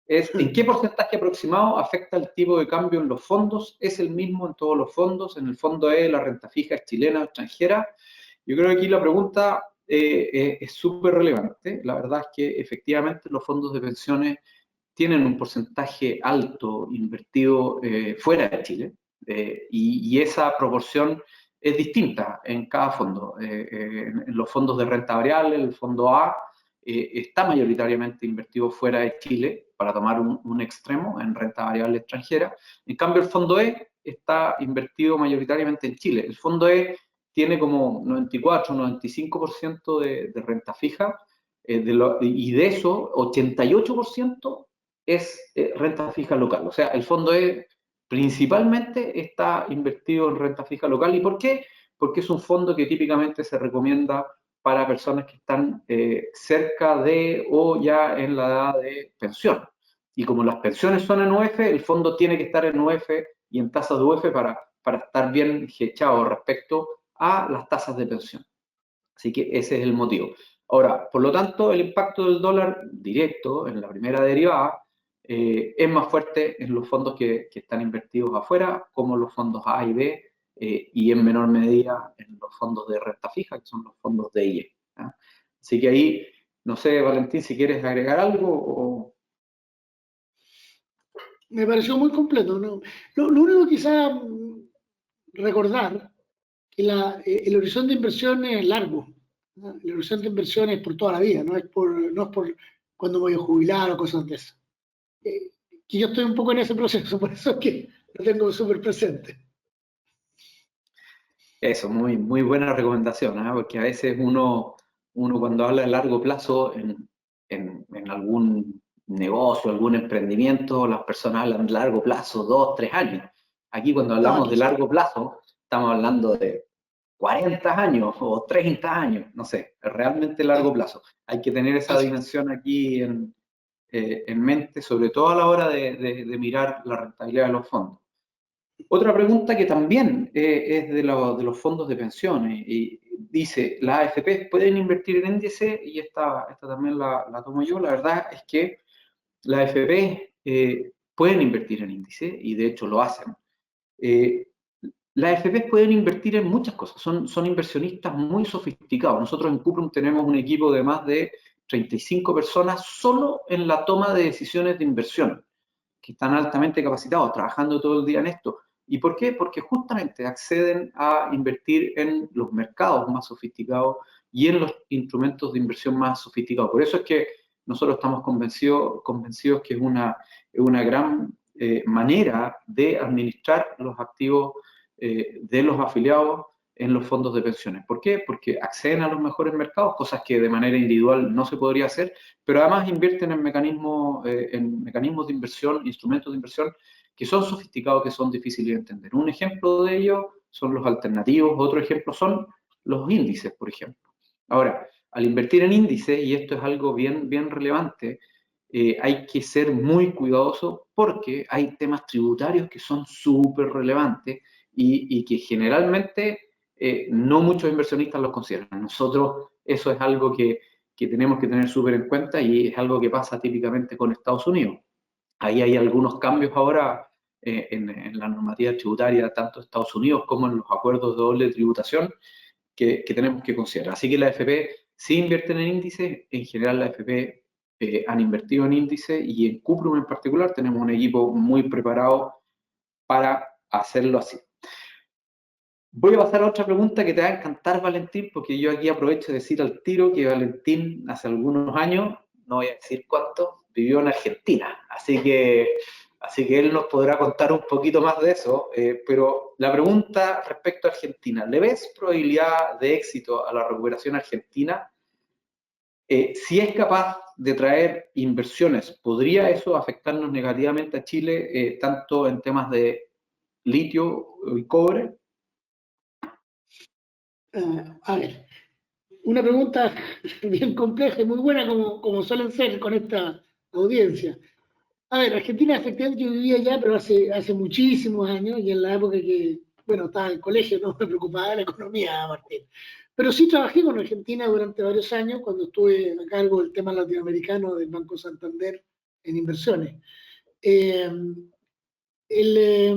¿En qué porcentaje aproximado afecta el tipo de cambio en los fondos? ¿Es el mismo en todos los fondos? ¿En el fondo E la renta fija es chilena o extranjera? Yo creo que aquí la pregunta es súper relevante. La verdad es que efectivamente los fondos de pensiones tienen un porcentaje alto invertido fuera de Chile, y esa proporción es distinta en cada fondo. En los fondos de renta variable, el fondo A está mayoritariamente invertido fuera de Chile, para tomar un extremo, en renta variable extranjera. En cambio, el fondo E está invertido mayoritariamente en Chile. El fondo E tiene como 94, 95% de renta fija, y de eso, 88% es renta fija local. O sea, el fondo E principalmente está invertido en renta fija local. ¿Y por qué? Porque es un fondo que típicamente se recomienda para personas que están cerca de o ya en la edad de pensión. Y como las pensiones son en UF, el fondo tiene que estar en UF y en tasas de UF para estar bien echado respecto a las tasas de pensión. Así que ese es el motivo. Ahora, por lo tanto, el impacto del dólar directo en la primera derivada es más fuerte en los fondos que están invertidos afuera, como los fondos A y B, y en menor medida en los fondos de renta fija, que son los fondos de IE. ¿Ya? Así que ahí, no sé, Valentín, si quieres agregar algo o... Me pareció muy completo, ¿no? Lo único quizá recordar que el horizonte de inversión es largo, ¿no? El horizonte de inversión es por toda la vida, no es por cuando voy a jubilar o cosas de eso. Eh, que yo estoy un poco en ese proceso, por eso es que lo tengo súper presente. Eso, muy buena recomendación, ¿eh? Porque a veces uno cuando habla de largo plazo en algún negocio, algún emprendimiento, las personas hablan de largo plazo, 2, 3 años. Aquí cuando No, hablamos aquí de sí. largo plazo, estamos hablando de 40 años o 30 años, no sé, realmente largo plazo. Hay que tener esa Así es. dimensión aquí en mente, sobre todo a la hora de mirar la rentabilidad de los fondos. Otra pregunta que también es de los fondos de pensiones, y dice, ¿las AFP pueden invertir en índice? Y esta también la tomo yo. La verdad es que las AFP pueden invertir en índice, y de hecho lo hacen. Eh, las AFP pueden invertir en muchas cosas, son inversionistas muy sofisticados. Nosotros en Cuprum tenemos un equipo de más de 35 personas solo en la toma de decisiones de inversión, que están altamente capacitados, trabajando todo el día en esto. ¿Y por qué? Porque justamente acceden a invertir en los mercados más sofisticados y en los instrumentos de inversión más sofisticados. Por eso es que nosotros estamos convencidos que es una gran manera de administrar los activos de los afiliados en los fondos de pensiones. ¿Por qué? Porque acceden a los mejores mercados, cosas que de manera individual no se podría hacer, pero además invierten en mecanismos de inversión, instrumentos de inversión que son sofisticados, que son difíciles de entender. Un ejemplo de ello son los alternativos, otro ejemplo son los índices, por ejemplo. Ahora, al invertir en índices, y esto es algo bien relevante, hay que ser muy cuidadoso porque hay temas tributarios que son súper relevantes y que generalmente no muchos inversionistas los consideran. Nosotros eso es algo que tenemos que tener súper en cuenta y es algo que pasa típicamente con Estados Unidos. Ahí hay algunos cambios ahora en la normativa tributaria, tanto de Estados Unidos como en los acuerdos de doble tributación que tenemos que considerar. Así que la AFP sí invierten en índices, en general la AFP han invertido en índices y en Cuprum en particular tenemos un equipo muy preparado para hacerlo así. Voy a pasar a otra pregunta que te va a encantar, Valentín, porque yo aquí aprovecho de decir al tiro que Valentín hace algunos años, no voy a decir cuánto, vivió en Argentina. Así que él nos podrá contar un poquito más de eso. Pero la pregunta respecto a Argentina, ¿le ves probabilidad de éxito a la recuperación argentina? Si es capaz de traer inversiones, ¿podría eso afectarnos negativamente a Chile, tanto en temas de litio y cobre? A ver, una pregunta bien compleja y muy buena como suelen ser con esta audiencia. A ver, Argentina efectivamente yo vivía allá, pero hace muchísimos años y en la época que, bueno, estaba en el colegio, no me preocupaba de la economía, Martín. Pero sí trabajé con Argentina durante varios años cuando estuve a cargo del tema latinoamericano del Banco Santander en inversiones. Eh, el, eh,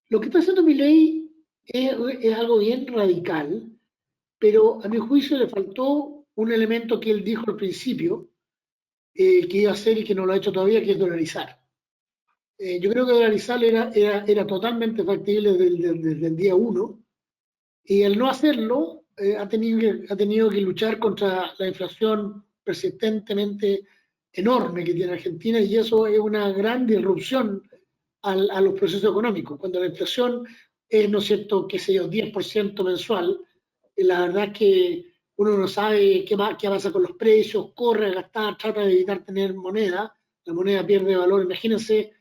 lo que está haciendo Milei es algo bien radical, pero a mi juicio le faltó un elemento que él dijo al principio, que iba a hacer y que no lo ha hecho todavía, que es dolarizar. Yo creo que dolarizar era totalmente factible desde el día uno, y al no hacerlo, ha tenido que luchar contra la inflación persistentemente enorme que tiene Argentina, y eso es una gran disrupción a los procesos económicos. Cuando la inflación es, ¿no es cierto?, qué sé yo, 10% mensual, la verdad es que uno no sabe qué pasa con los precios, corre a gastar, trata de evitar tener moneda, la moneda pierde valor. Imagínense,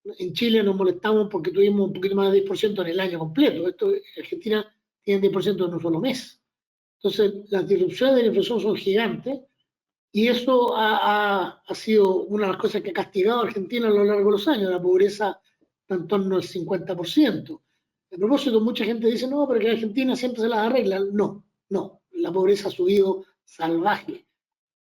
en Chile nos molestamos porque tuvimos un poquito más de 10% en el año completo. Esto, Argentina tiene 10% en un solo mes. Entonces, las disrupciones de la inflación son gigantes y eso ha sido una de las cosas que ha castigado a Argentina a lo largo de los años. La pobreza está en torno al 50%. A propósito, mucha gente dice, no, pero que Argentina siempre se las arregla. No, no, la pobreza ha subido salvaje.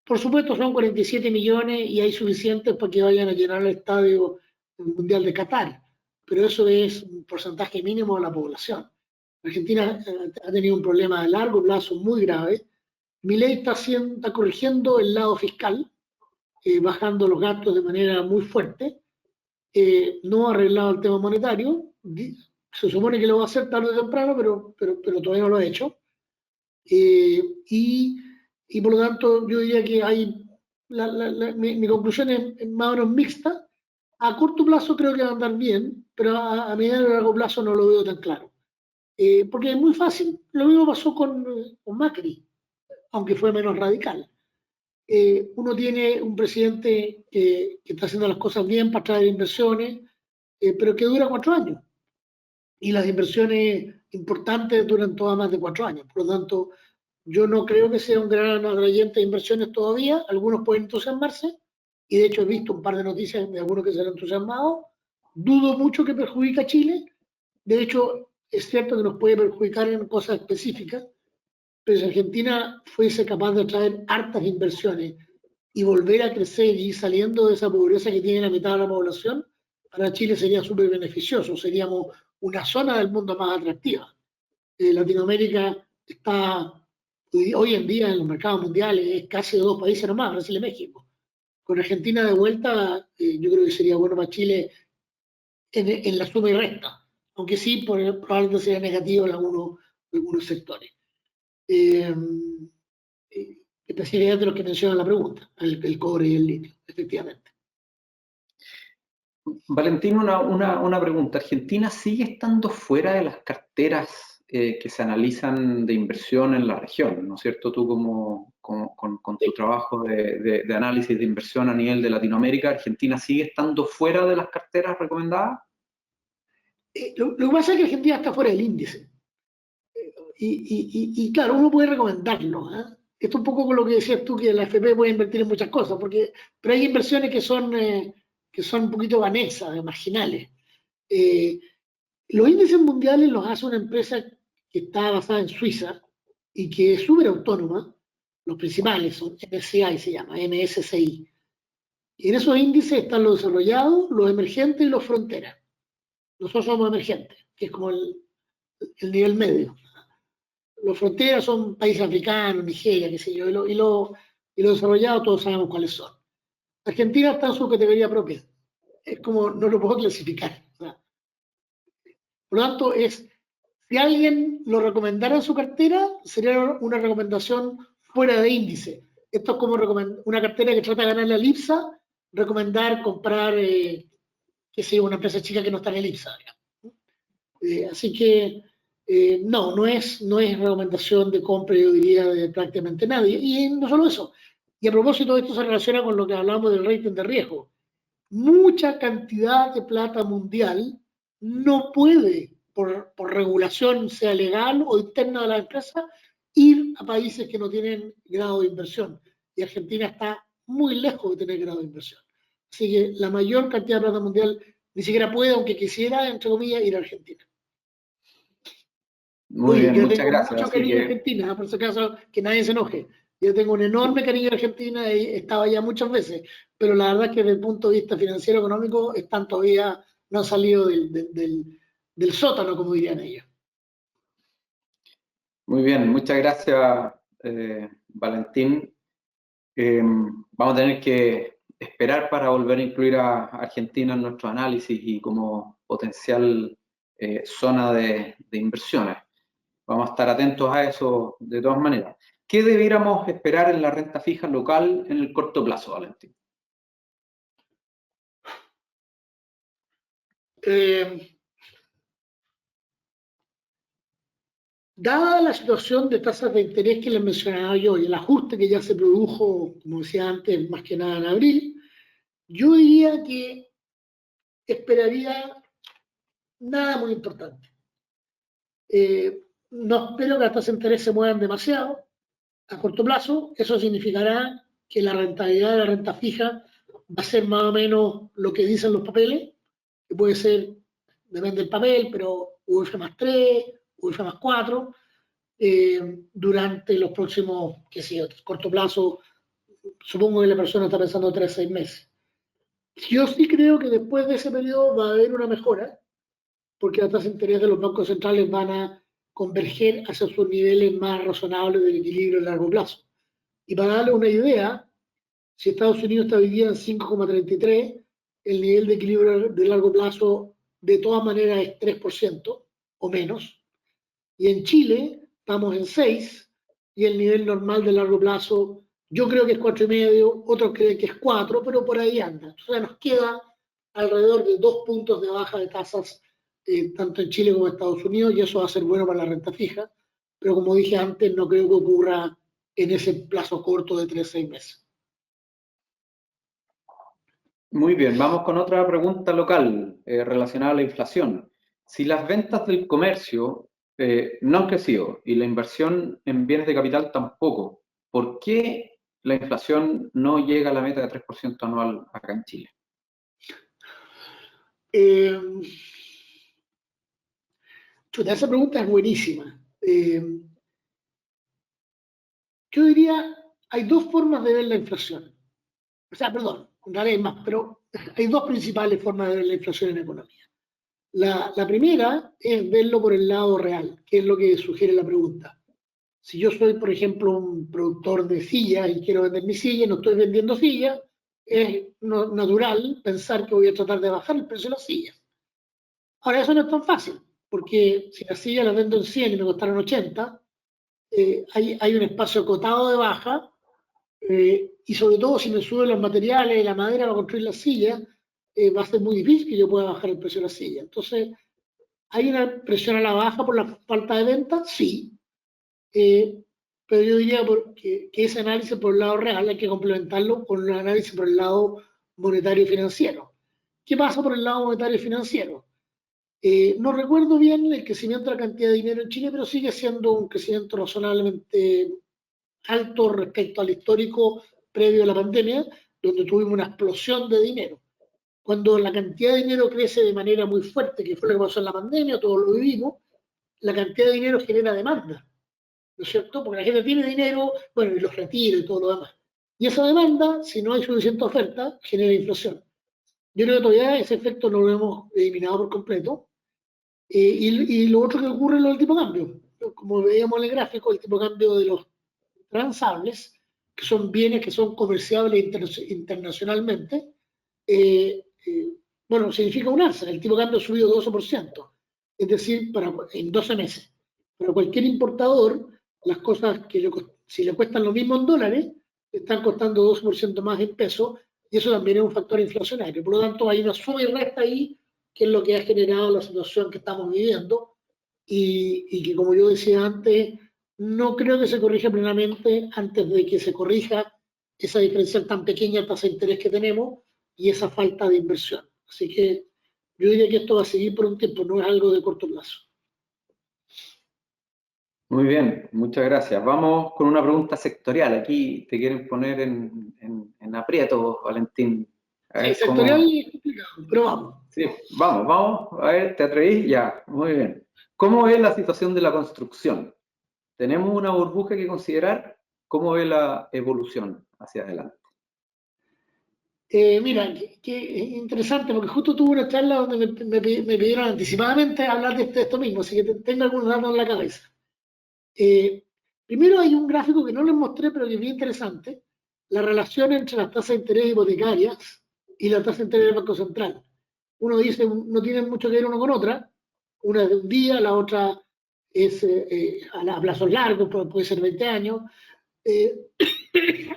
Por supuesto, son 47 millones y hay suficientes para que vayan a llenar el estadio mundial de Qatar, pero eso es un porcentaje mínimo de la población. Argentina ha tenido un problema de largo plazo muy grave. Milei está corrigiendo el lado fiscal, bajando los gastos de manera muy fuerte, no ha arreglado el tema monetario, se supone que lo va a hacer tarde o temprano, pero todavía no lo ha hecho. Eh, y, y, por lo tanto yo diría que hay, mi conclusión es más o menos mixta. A corto plazo creo que va a andar bien, pero a mediano y largo plazo no lo veo tan claro. Porque es muy fácil, lo mismo pasó con Macri, aunque fue menos radical. Uno tiene un presidente que está haciendo las cosas bien para traer inversiones, pero que dura 4 años. Y las inversiones importantes duran todas más de 4 años. Por lo tanto, yo no creo que sea un gran atrayente de inversiones todavía. Algunos pueden entusiasmarse, y de hecho he visto un par de noticias de algunos que se han entusiasmado. Dudo mucho que perjudique a Chile. De hecho, es cierto que nos puede perjudicar en cosas específicas, pero si Argentina fuese capaz de atraer hartas inversiones y volver a crecer y ir saliendo de esa pobreza que tiene la mitad de la población, para Chile sería súper beneficioso. Seríamos una zona del mundo más atractiva. Latinoamérica está hoy en día en los mercados mundiales, es casi de 2 países nomás, Brasil y México. Con Argentina de vuelta, yo creo que sería bueno para Chile en la suma y resta, aunque sí probablemente sería negativo en algunos sectores. Eh, Especialidad de los que mencionan la pregunta, el cobre y el litio, efectivamente. Valentín, una pregunta. ¿Argentina sigue estando fuera de las carteras que se analizan de inversión en la región? ¿No es cierto? Tú con tu trabajo de análisis de inversión a nivel de Latinoamérica, ¿Argentina sigue estando fuera de las carteras recomendadas? Lo que pasa es que Argentina está fuera del índice. Y claro, uno puede recomendarlo, ¿eh? esto un poco con lo que decías tú, que la FP puede invertir en muchas cosas, pero hay inversiones que son un poquito anexas, marginales. Eh, los índices mundiales los hace una empresa que está basada en Suiza y que es súper autónoma. Los principales son MSCI, se llama, MSCI. Y en esos índices están los desarrollados, los emergentes y los fronteras. Nosotros somos emergentes, que es como el nivel medio. Los fronteras son países africanos, Nigeria, qué sé yo, y los desarrollados todos sabemos cuáles son. Argentina está en su categoría propia. Es como, no lo puedo clasificar. O sea, por lo tanto, si alguien lo recomendara en su cartera, sería una recomendación fuera de índice. Esto es como una cartera que trata de ganarle al IPSA, recomendar comprar, qué sé yo, una empresa chica que no está en el IPSA. Así que no es recomendación de compra, yo diría, de prácticamente nadie. Y no solo eso. Y a propósito, esto se relaciona con lo que hablamos del rating de riesgo. Mucha cantidad de plata mundial no puede, por regulación, sea legal o interna de la empresa, ir a países que no tienen grado de inversión. Y Argentina está muy lejos de tener grado de inversión. Así que la mayor cantidad de plata mundial ni siquiera puede, aunque quisiera, entre comillas, ir a Argentina. Muy Oye, bien, yo muchas tengo gracias. mucho Así cariño a que, Argentina, por si acaso que nadie se enoje. Yo tengo un enorme cariño a Argentina y he estado allá muchas veces, pero la verdad es que desde el punto de vista financiero económico están todavía, no han salido del sótano, como dirían ellos. muy bien, muchas gracias, Valentín. Vamos a tener que esperar para volver a incluir a Argentina en nuestro análisis y como potencial zona de inversiones. Vamos a estar atentos a eso de todas maneras. ¿Qué debiéramos esperar en la renta fija local en el corto plazo, Valentín? Eh, Dada la situación de tasas de interés que les mencionaba yo y el ajuste que ya se produjo, como decía antes, más que nada en abril, yo diría que esperaría nada muy importante. No espero que las tasas de interés se muevan demasiado a corto plazo. Eso significará que la rentabilidad de la renta fija va a ser más o menos lo que dicen los papeles, que puede ser, depende del papel, pero UF más 3, UF más 4, durante los próximos, qué sé yo, corto plazo, supongo que la persona está pensando 3 a 6 meses. Yo sí creo que después de ese periodo va a haber una mejora, porque las tasas de interés de los bancos centrales van a converger hacia sus niveles más razonables del equilibrio a largo plazo. Y para darle una idea, si Estados Unidos está hoy día en 5,33, el nivel de equilibrio de largo plazo de todas maneras es 3% o menos. Y en Chile estamos en 6 y el nivel normal de largo plazo yo creo que es 4,5, otros creen que es 4, pero por ahí anda. O sea, nos queda alrededor de 2 puntos de baja de tasas, tanto en Chile como en Estados Unidos, y eso va a ser bueno para la renta fija. Pero como dije antes, no creo que ocurra en ese plazo corto de 3 a 6 meses. Muy bien, vamos con otra pregunta local relacionada a la inflación. Si las ventas del comercio no han crecido y la inversión en bienes de capital tampoco, ¿por qué la inflación no llega a la meta de 3% anual acá en Chile? Eh, Esa pregunta es buenísima. Yo diría, hay dos formas de ver la inflación. O sea, perdón, en realidad hay más, pero hay dos principales formas de ver la inflación en economía. La primera es verlo por el lado real, que es lo que sugiere la pregunta. Si yo soy, por ejemplo, un productor de sillas y quiero vender mi silla y no estoy vendiendo sillas, es natural pensar que voy a tratar de bajar el precio de las sillas. Ahora, eso no es tan fácil, porque si las sillas las vendo en 100 y me costaron 80, hay un espacio acotado de baja, y sobre todo si me suben los materiales y la madera para construir la silla, va a ser muy difícil que yo pueda bajar el precio de la silla. Entonces, ¿hay una presión a la baja por la falta de venta? Sí. Eh, pero yo diría que ese análisis por el lado real hay que complementarlo con un análisis por el lado monetario y financiero. ¿Qué pasa por el lado monetario y financiero? No recuerdo bien el crecimiento de la cantidad de dinero en Chile, pero sigue siendo un crecimiento razonablemente alto respecto al histórico previo a la pandemia, donde tuvimos una explosión de dinero. Cuando la cantidad de dinero crece de manera muy fuerte, que fue lo que pasó en la pandemia, todos lo vivimos, la cantidad de dinero genera demanda, ¿no es cierto? Porque la gente tiene dinero, bueno, y los retira y todo lo demás. Y esa demanda, si no hay suficiente oferta, genera inflación. Yo creo que todavía ese efecto no lo hemos eliminado por completo. Y lo otro que ocurre es lo del tipo de cambio. Como veíamos en el gráfico, el tipo de cambio de los transables, que son bienes que son comerciables internacionalmente, bueno, significa un alza. El tipo de cambio ha subido 12%, es decir, en 12 meses. Para cualquier importador, las cosas que si le cuestan lo mismo en dólares, están costando 12% más en pesos, y eso también es un factor inflacionario. Por lo tanto, hay una suma y resta ahí, que es lo que ha generado la situación que estamos viviendo, y que, como yo decía antes, no creo que se corrija plenamente antes de que se corrija esa diferencial tan pequeña de tasa de interés que tenemos y esa falta de inversión. Así que yo diría que esto va a seguir por un tiempo, no es algo de corto plazo. Muy bien, muchas gracias. Vamos con una pregunta sectorial. Aquí te quieren poner en aprieto, Valentín. A Sí, ver sectorial cómo... es complicado, pero vamos. Sí, vamos. A ver, ¿te atrevís? Ya, muy bien. ¿Cómo ves la situación de la construcción? ¿Tenemos una burbuja que considerar? ¿Cómo ve la evolución hacia adelante? Mira, que interesante, porque justo tuve una charla donde me pidieron anticipadamente hablar de esto mismo, así que tengo algunos datos en la cabeza. Primero hay un gráfico que no les mostré, pero que es bien interesante, la relación entre las tasas de interés hipotecarias y la tasa de interés del Banco Central. Uno dice, no tienen mucho que ver una con otra, una es de un día, la otra es a plazos largos, puede ser 20 años, eh,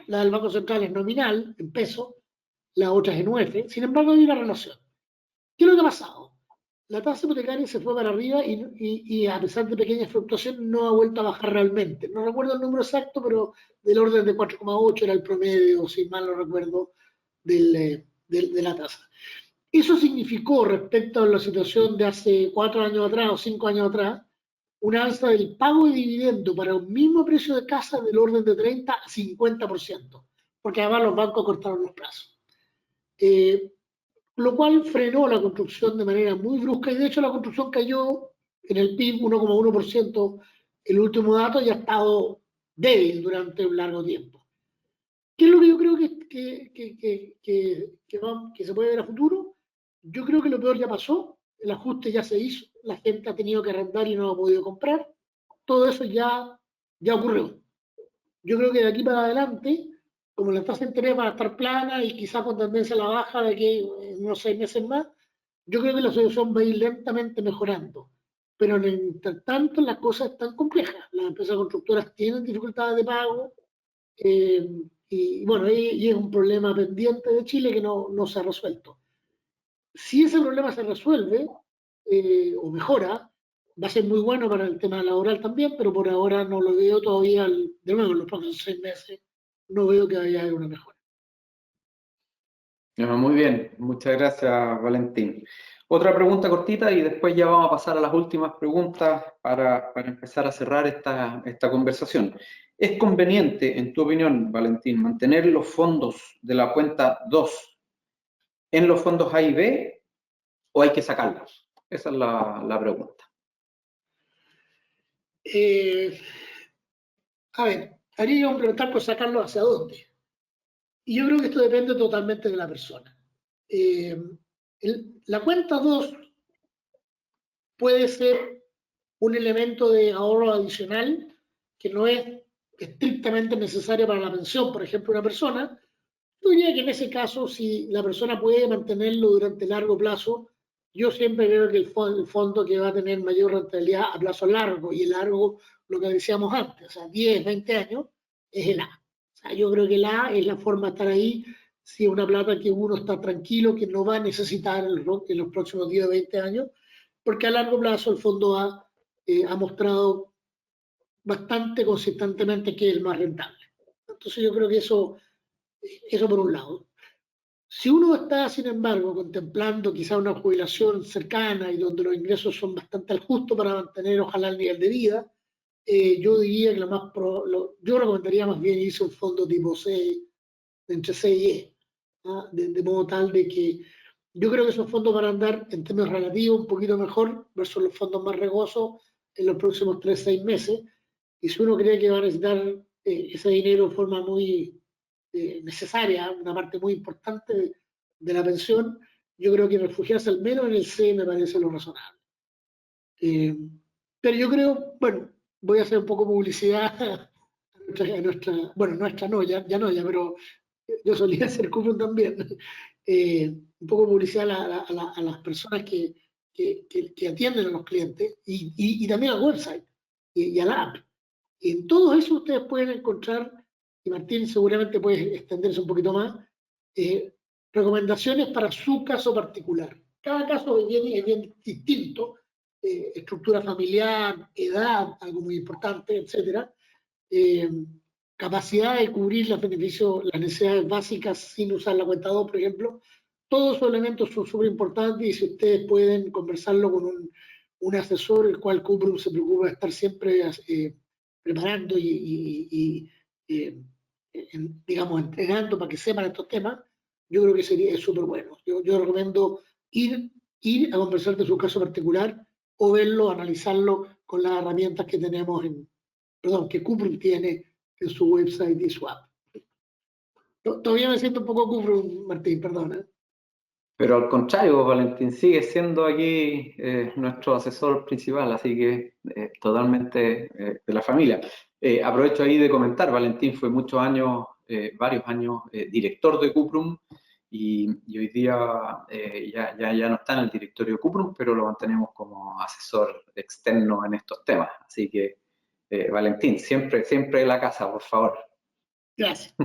la del Banco Central es nominal, en peso, la otra es en UF, sin embargo hay una relación. ¿Qué es lo que ha pasado? La tasa hipotecaria se fue para arriba y a pesar de pequeñas fluctuaciones no ha vuelto a bajar realmente. No recuerdo el número exacto, pero del orden de 4,8 era el promedio, si mal no recuerdo, de la tasa. Eso significó, respecto a la situación de hace 4 años atrás o 5 años atrás, una alza del pago de dividendo para un mismo precio de casa del orden de 30 a 50%, porque además los bancos cortaron los plazos. Eh, lo cual frenó la construcción de manera muy brusca y de hecho la construcción cayó en el PIB 1,1% el último dato y ha estado débil durante un largo tiempo. ¿Qué es lo que yo creo que se puede ver a futuro? Yo creo que lo peor ya pasó, el ajuste ya se hizo, la gente ha tenido que arrendar y no ha podido comprar, todo eso ya ocurrió. Yo creo que de aquí para adelante, como la tasa de interés va a estar plana y quizá con tendencia a la baja de aquí en unos 6 meses más, yo creo que la situación va a ir lentamente mejorando. Pero entre tanto las cosas están complejas. Las empresas constructoras tienen dificultades de pago eh, y bueno, y es un problema pendiente de Chile que no se ha resuelto. Si ese problema se resuelve o mejora, va a ser muy bueno para el tema laboral también, pero por ahora no lo veo todavía, de nuevo, en los próximos 6 meses, no veo que vaya a haber una mejora. Muy bien, muchas gracias, Valentín. Otra pregunta cortita y después ya vamos a pasar a las últimas preguntas para empezar a cerrar esta conversación. ¿Es conveniente, en tu opinión, Valentín, mantener los fondos de la cuenta 2 en los fondos A y B o hay que sacarlos? Esa es la pregunta. A ver, haría que complementar por sacarlo hacia dónde. Y yo creo que esto depende totalmente de la persona. Eh, la cuenta 2 puede ser un elemento de ahorro adicional que no es estrictamente necesario para la pensión. Por ejemplo, una persona, yo diría que en ese caso, si la persona puede mantenerlo durante largo plazo, yo siempre creo que el fondo que va a tener mayor rentabilidad a plazo largo, y el largo, lo que decíamos antes, o sea, 10, 20 años, es el A. O sea, yo creo que el A es la forma de estar ahí, si es una plata que uno está tranquilo, que no va a necesitar en los próximos 10 o 20 años, porque a largo plazo el fondo A ha mostrado bastante consistentemente que es el más rentable. Entonces yo creo que eso por un lado. Si uno está, sin embargo, contemplando quizá una jubilación cercana y donde los ingresos son bastante al justo para mantener, ojalá, el nivel de vida, yo diría que yo recomendaría más bien irse a un fondo tipo C, entre C y E, ¿ah? De modo tal de que yo creo que esos fondos van a andar en términos relativos un poquito mejor versus los fondos más riesgosos en los próximos 3, 6 meses. Y si uno cree que va a necesitar ese dinero de forma muy necesaria, una parte muy importante de la pensión, yo creo que refugiarse al menos en el C me parece lo razonable. Eh, pero yo creo, bueno, voy a hacer un poco publicidad bueno, nuestra no, ya no, ya, pero yo solía hacer Cuprum también. Un poco publicidad a las personas que atienden a los clientes y también al website y a la app. Y en todo eso ustedes pueden encontrar, y Martín seguramente puede extenderse un poquito más, eh, recomendaciones para su caso particular. Cada caso es bien distinto, estructura familiar, edad, algo muy importante, etcétera, eh, capacidad de cubrir los beneficios, las necesidades básicas sin usar la cuenta 2, por ejemplo. Todos esos elementos son súper importantes y si ustedes pueden conversarlo con un asesor, el cual Cuprum se preocupa de estar siempre preparando y digamos, entrenando para que sepan estos temas, yo creo que es súper bueno. Yo recomiendo ir a conversar de su caso particular o verlo, analizarlo con las herramientas que tenemos perdón, que Cuprum tiene en su website y su app. Todavía me siento un poco Cuprum, Martín, perdona. Pero al contrario, Valentín sigue siendo aquí nuestro asesor principal, así que totalmente de la familia. Aprovecho ahí de comentar, Valentín fue muchos años, varios años, director de Cuprum y hoy día ya no está en el directorio de Cuprum, pero lo mantenemos como asesor externo en estos temas. Así que, Valentín, siempre, siempre la casa, por favor. Gracias.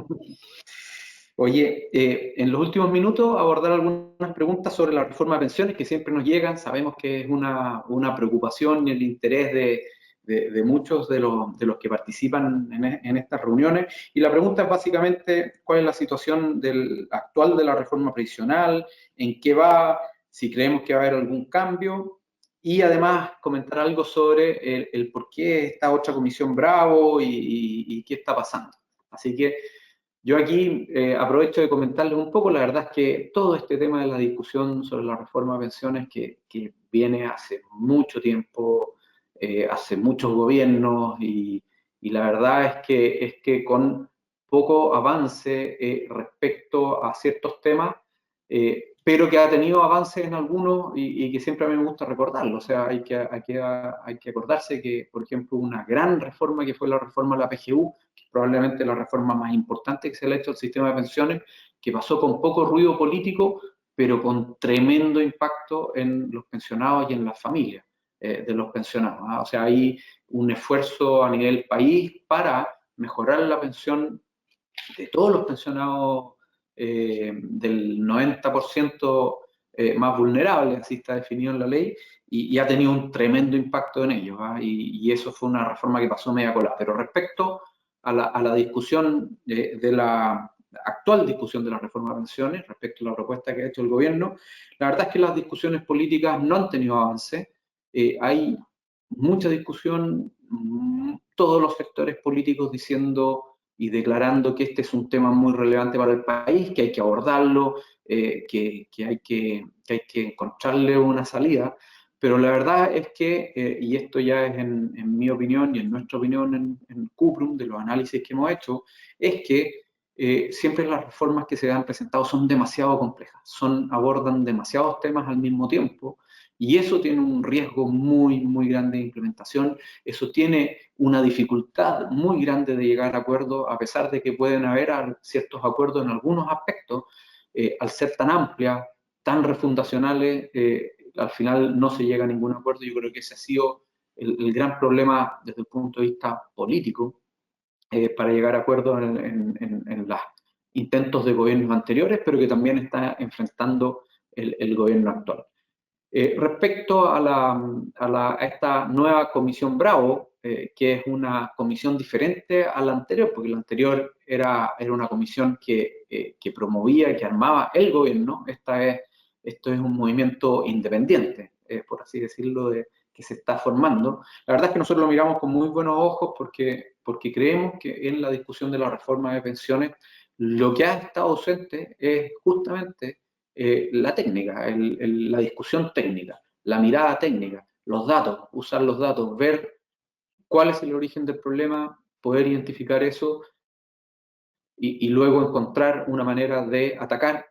Oye, en los últimos minutos abordar algunas preguntas sobre la reforma de pensiones que siempre nos llegan. Sabemos que es una preocupación y el interés de muchos de los que participan en estas reuniones. Y la pregunta es básicamente cuál es la situación actual de la reforma previsional, en qué va, si creemos que va a haber algún cambio. Y además comentar algo sobre el por qué esta otra comisión Bravo y qué está pasando. Así que yo aquí aprovecho de comentarles un poco, la verdad es que todo este tema de la discusión sobre la reforma de pensiones que viene hace mucho tiempo, hace muchos gobiernos y la verdad es que con poco avance respecto a ciertos temas, pero que ha tenido avances en algunos y que siempre a mí me gusta recordarlo. O sea, hay que acordarse que, por ejemplo, una gran reforma que fue la reforma de la PGU, probablemente la reforma más importante que se le ha hecho al sistema de pensiones, que pasó con poco ruido político, pero con tremendo impacto en los pensionados y en las familias de los pensionados. O sea, hay un esfuerzo a nivel país para mejorar la pensión de todos los pensionados del 90% más vulnerables, así está definido en la ley, y ha tenido un tremendo impacto en ellos. Y eso fue una reforma que pasó media cola. Pero respecto a la discusión de la actual discusión de la reforma de pensiones, respecto a la propuesta que ha hecho el gobierno, la verdad es que las discusiones políticas no han tenido avance. Hay mucha discusión, todos los sectores políticos diciendo y declarando que este es un tema muy relevante para el país, que hay que abordarlo, que hay que encontrarle una salida. Pero la verdad es que, y esto ya es en mi opinión y en nuestra opinión en Cuprum, de los análisis que hemos hecho, es que siempre las reformas que se han presentado son demasiado complejas, abordan demasiados temas al mismo tiempo, y eso tiene un riesgo muy, muy grande de implementación, eso tiene una dificultad muy grande de llegar a acuerdos, a pesar de que pueden haber ciertos acuerdos en algunos aspectos, al ser tan amplias, tan refundacionales, al final no se llega a ningún acuerdo. Yo creo que ese ha sido el gran problema desde el punto de vista político para llegar a acuerdos en los intentos de gobiernos anteriores, pero que también está enfrentando el gobierno actual. Respecto a esta nueva comisión Bravo, que es una comisión diferente a la anterior, porque la anterior era una comisión que promovía, que armaba el gobierno. Esto es un movimiento independiente, por así decirlo, que se está formando. La verdad es que nosotros lo miramos con muy buenos ojos porque creemos que en la discusión de la reforma de pensiones lo que ha estado ausente es justamente la técnica, la discusión técnica, la mirada técnica, los datos, usar los datos, ver cuál es el origen del problema, poder identificar eso y luego encontrar una manera de atacar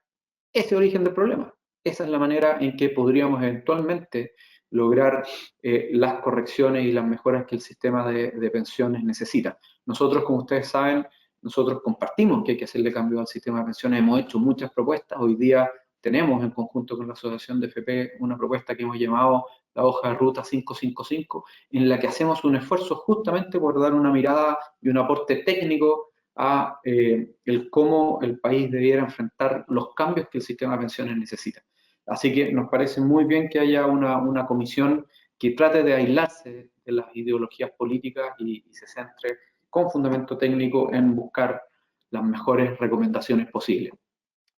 ese origen del problema. Esa es la manera en que podríamos eventualmente lograr las correcciones y las mejoras que el sistema de pensiones necesita. Nosotros, como ustedes saben, nosotros compartimos que hay que hacerle cambio al sistema de pensiones, hemos hecho muchas propuestas, hoy día tenemos en conjunto con la Asociación de FP una propuesta que hemos llamado la hoja de ruta 555, en la que hacemos un esfuerzo justamente por dar una mirada y un aporte técnico a el cómo el país debiera enfrentar los cambios que el sistema de pensiones necesita. Así que nos parece muy bien que haya una comisión que trate de aislarse de las ideologías políticas y se centre con fundamento técnico en buscar las mejores recomendaciones posibles.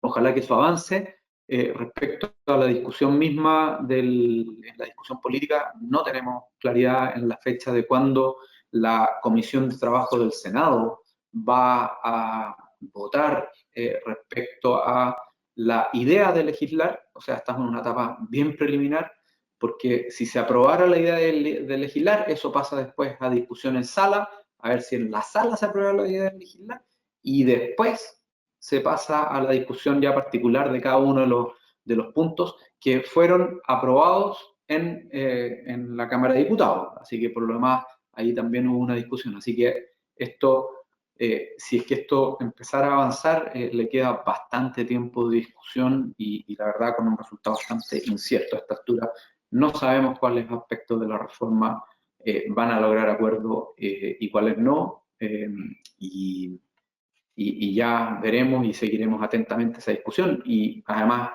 Ojalá que eso avance. Respecto a la discusión misma, en la discusión política, no tenemos claridad en la fecha de cuándo la Comisión de Trabajo del Senado va a votar respecto a la idea de legislar. O sea, estamos en una etapa bien preliminar, porque si se aprobara la idea de legislar, eso pasa después a discusión en sala, a ver si en la sala se aprueba la idea de legislar, y después se pasa a la discusión ya particular de cada uno de los puntos que fueron aprobados en la Cámara de Diputados. Así que por lo demás, ahí también hubo una discusión. Así que esto, si es que esto empezara a avanzar, le queda bastante tiempo de discusión y la verdad con un resultado bastante incierto a esta altura. No sabemos cuáles aspectos de la reforma van a lograr acuerdo y cuáles no. Y ya veremos y seguiremos atentamente esa discusión y además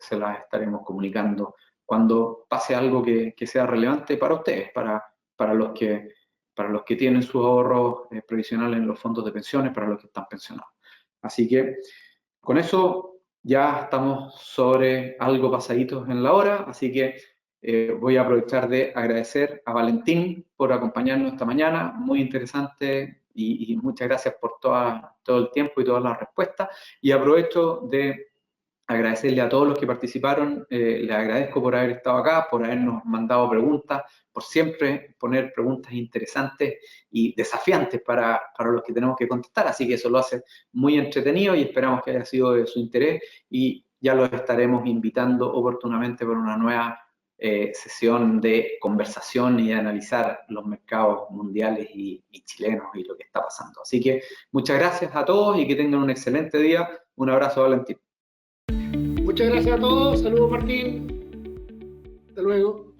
se las estaremos comunicando cuando pase algo que sea relevante para ustedes, para los que tienen sus ahorros previsionales en los fondos de pensiones, para los que están pensionados. Así que con eso ya estamos sobre algo pasaditos en la hora, así que voy a aprovechar de agradecer a Valentín por acompañarnos esta mañana, muy interesante y muchas gracias por todo el tiempo y todas las respuestas. Y aprovecho de agradecerle a todos los que participaron, les agradezco por haber estado acá, por habernos mandado preguntas, por siempre poner preguntas interesantes y desafiantes para los que tenemos que contestar, así que eso lo hace muy entretenido y esperamos que haya sido de su interés y ya los estaremos invitando oportunamente para una nueva sesión de conversación y de analizar los mercados mundiales y chilenos y lo que está pasando. Así que muchas gracias a todos y que tengan un excelente día. Un abrazo, Valentín. Muchas gracias a todos. Saludos, Martín. Hasta luego.